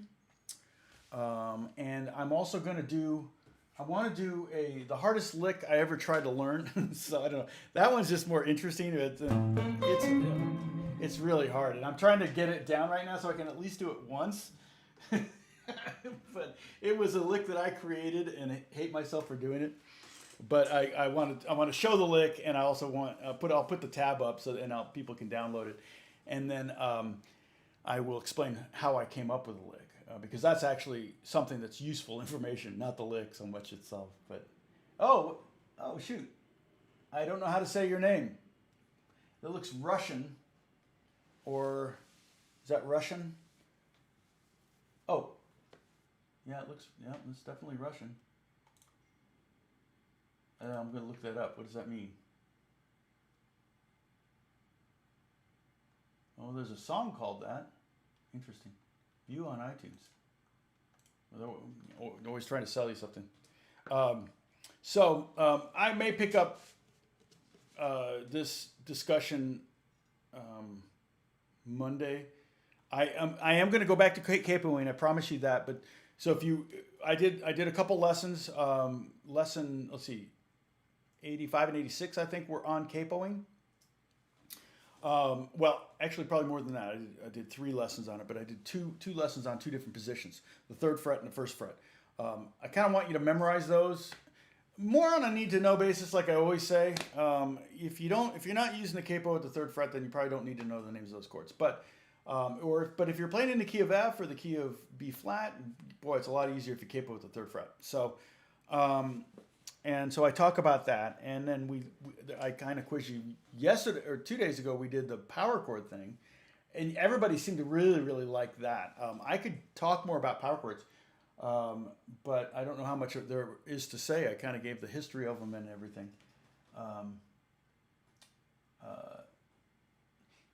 And I'm also going to do. I want to do the hardest lick I ever tried to learn. So I don't know. That one's just more interesting. It's really hard, and I'm trying to get it down right now so I can at least do it once. But it was a lick that I created, and I hate myself for doing it. But I want to show the lick, and I also want I'll put the tab up so that people can download it, and then I will explain how I came up with the lick. Because that's actually something that's useful information, not the lick so much itself. But Oh, shoot. I don't know how to say your name. It looks Russian. Or is that Russian? Oh. Yeah, it's definitely Russian. I'm going to look that up. What does that mean? Oh, there's a song called that. Interesting. View on iTunes. They're always trying to sell you something. I may pick up this discussion Monday. I am going to go back to capoing. I promise you that. But so I did a couple lessons. Lesson, let's see, 85 and 86, I think, were on capoing. Well, actually, probably more than that. I did 3 lessons on it, but I did two lessons on 2 different positions: the 3rd fret and the 1st fret. I kind of want you to memorize those, more on a need-to-know basis, like I always say. If you're not using the capo at the 3rd fret, then you probably don't need to know the names of those chords. But if you're playing in the key of F or the key of B flat, boy, it's a lot easier if you capo at the 3rd fret. So. And so I talk about that, and then I kind of quiz you. Yesterday or 2 days ago, we did the power chord thing, and everybody seemed to really, really like that. I could talk more about power chords, but I don't know how much there is to say. I kind of gave the history of them and everything.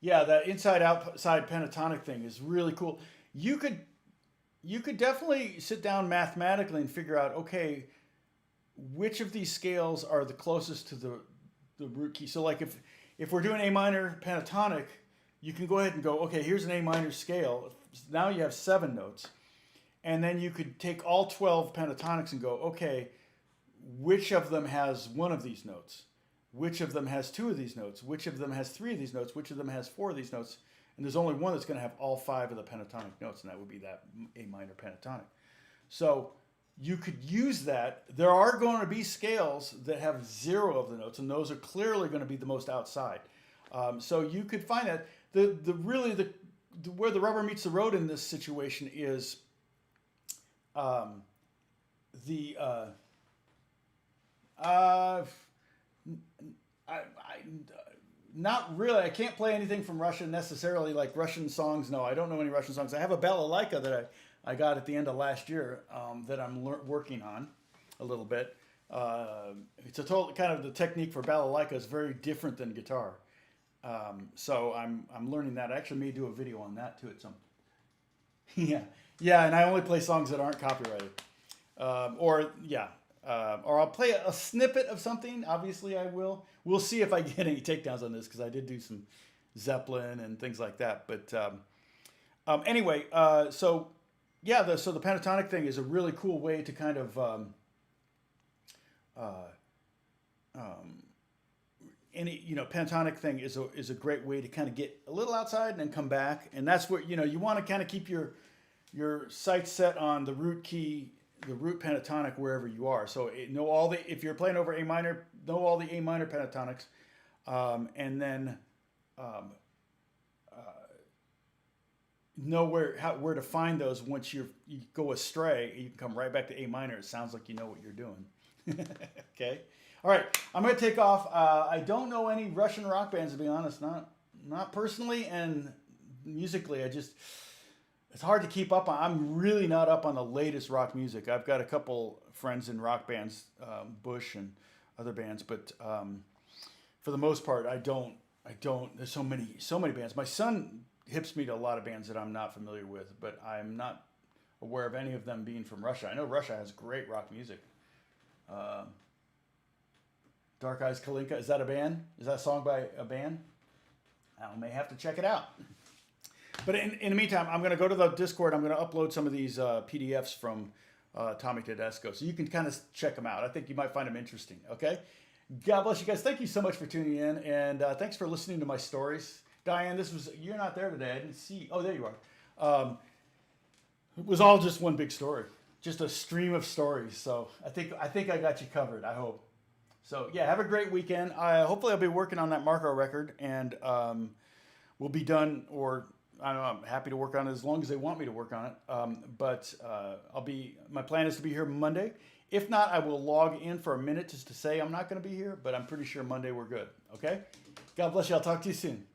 That inside-outside pentatonic thing is really cool. You could definitely sit down mathematically and figure out, okay, which of these scales are the closest to the root key. So like if we're doing A minor pentatonic, you can go ahead and go, okay, here's an A minor scale. Now you have 7 notes. And then you could take all 12 pentatonics and go, okay, which of them has 1 of these notes? Which of them has 2 of these notes? Which of them has 3 of these notes? Which of them has 4 of these notes? And there's only one that's going to have all 5 of the pentatonic notes, and that would be that A minor pentatonic. So you could use that. There are going to be scales that have 0 of the notes, and those are clearly going to be the most outside. So you could find that where the rubber meets the road in this situation is not really. I can't play anything from Russia necessarily, like Russian songs. No, I don't know any Russian songs. I have a balalaika that I got at the end of last year that I'm working on a little bit. It's a total kind of the technique for balalaika is very different than guitar. So I'm learning that. I actually may do a video on that too at some. Yeah, and I only play songs that aren't copyrighted. Or I'll play a snippet of something. Obviously, I will. We'll see if I get any takedowns on this because I did do some Zeppelin and things like that. But anyway, so the pentatonic thing is a really cool way to kind of pentatonic thing is a great way to kind of get a little outside and then come back, and that's what you want to kind of keep your sights set on the root key, the root pentatonic wherever you are. So if you're playing over A minor, know all the A minor pentatonics, and then know where to find those. Once you go astray, you can come right back to A minor. It sounds like you know what you're doing. Okay. All right. I'm going to take off. I don't know any Russian rock bands, to be honest. Not personally, and musically, it's hard to keep up on. I'm really not up on the latest rock music. I've got a couple friends in rock bands, Bush and other bands, but for the most part, I don't. There's so many bands. My son hips me to a lot of bands that I'm not familiar with, but I'm not aware of any of them being from Russia. I know Russia has great rock music. Dark Eyes Kalinka, is that a band? Is that a song by a band? I may have to check it out. But in the meantime, I'm going to go to the Discord. I'm going to upload some of these PDFs from Tommy Tedesco, so you can kind of check them out. I think you might find them interesting. Okay? God bless you guys. Thank you so much for tuning in, and thanks for listening to my stories. Diane, you're not there today. I didn't see. Oh, there you are. It was all just one big story, just a stream of stories. So I think I got you covered. I hope. So yeah, have a great weekend. Hopefully I'll be working on that Marco record, and we'll be done, or I don't know, I'm happy to work on it as long as they want me to work on it. But my plan is to be here Monday. If not, I will log in for a minute just to say I'm not going to be here, but I'm pretty sure Monday we're good. Okay? God bless you. I'll talk to you soon.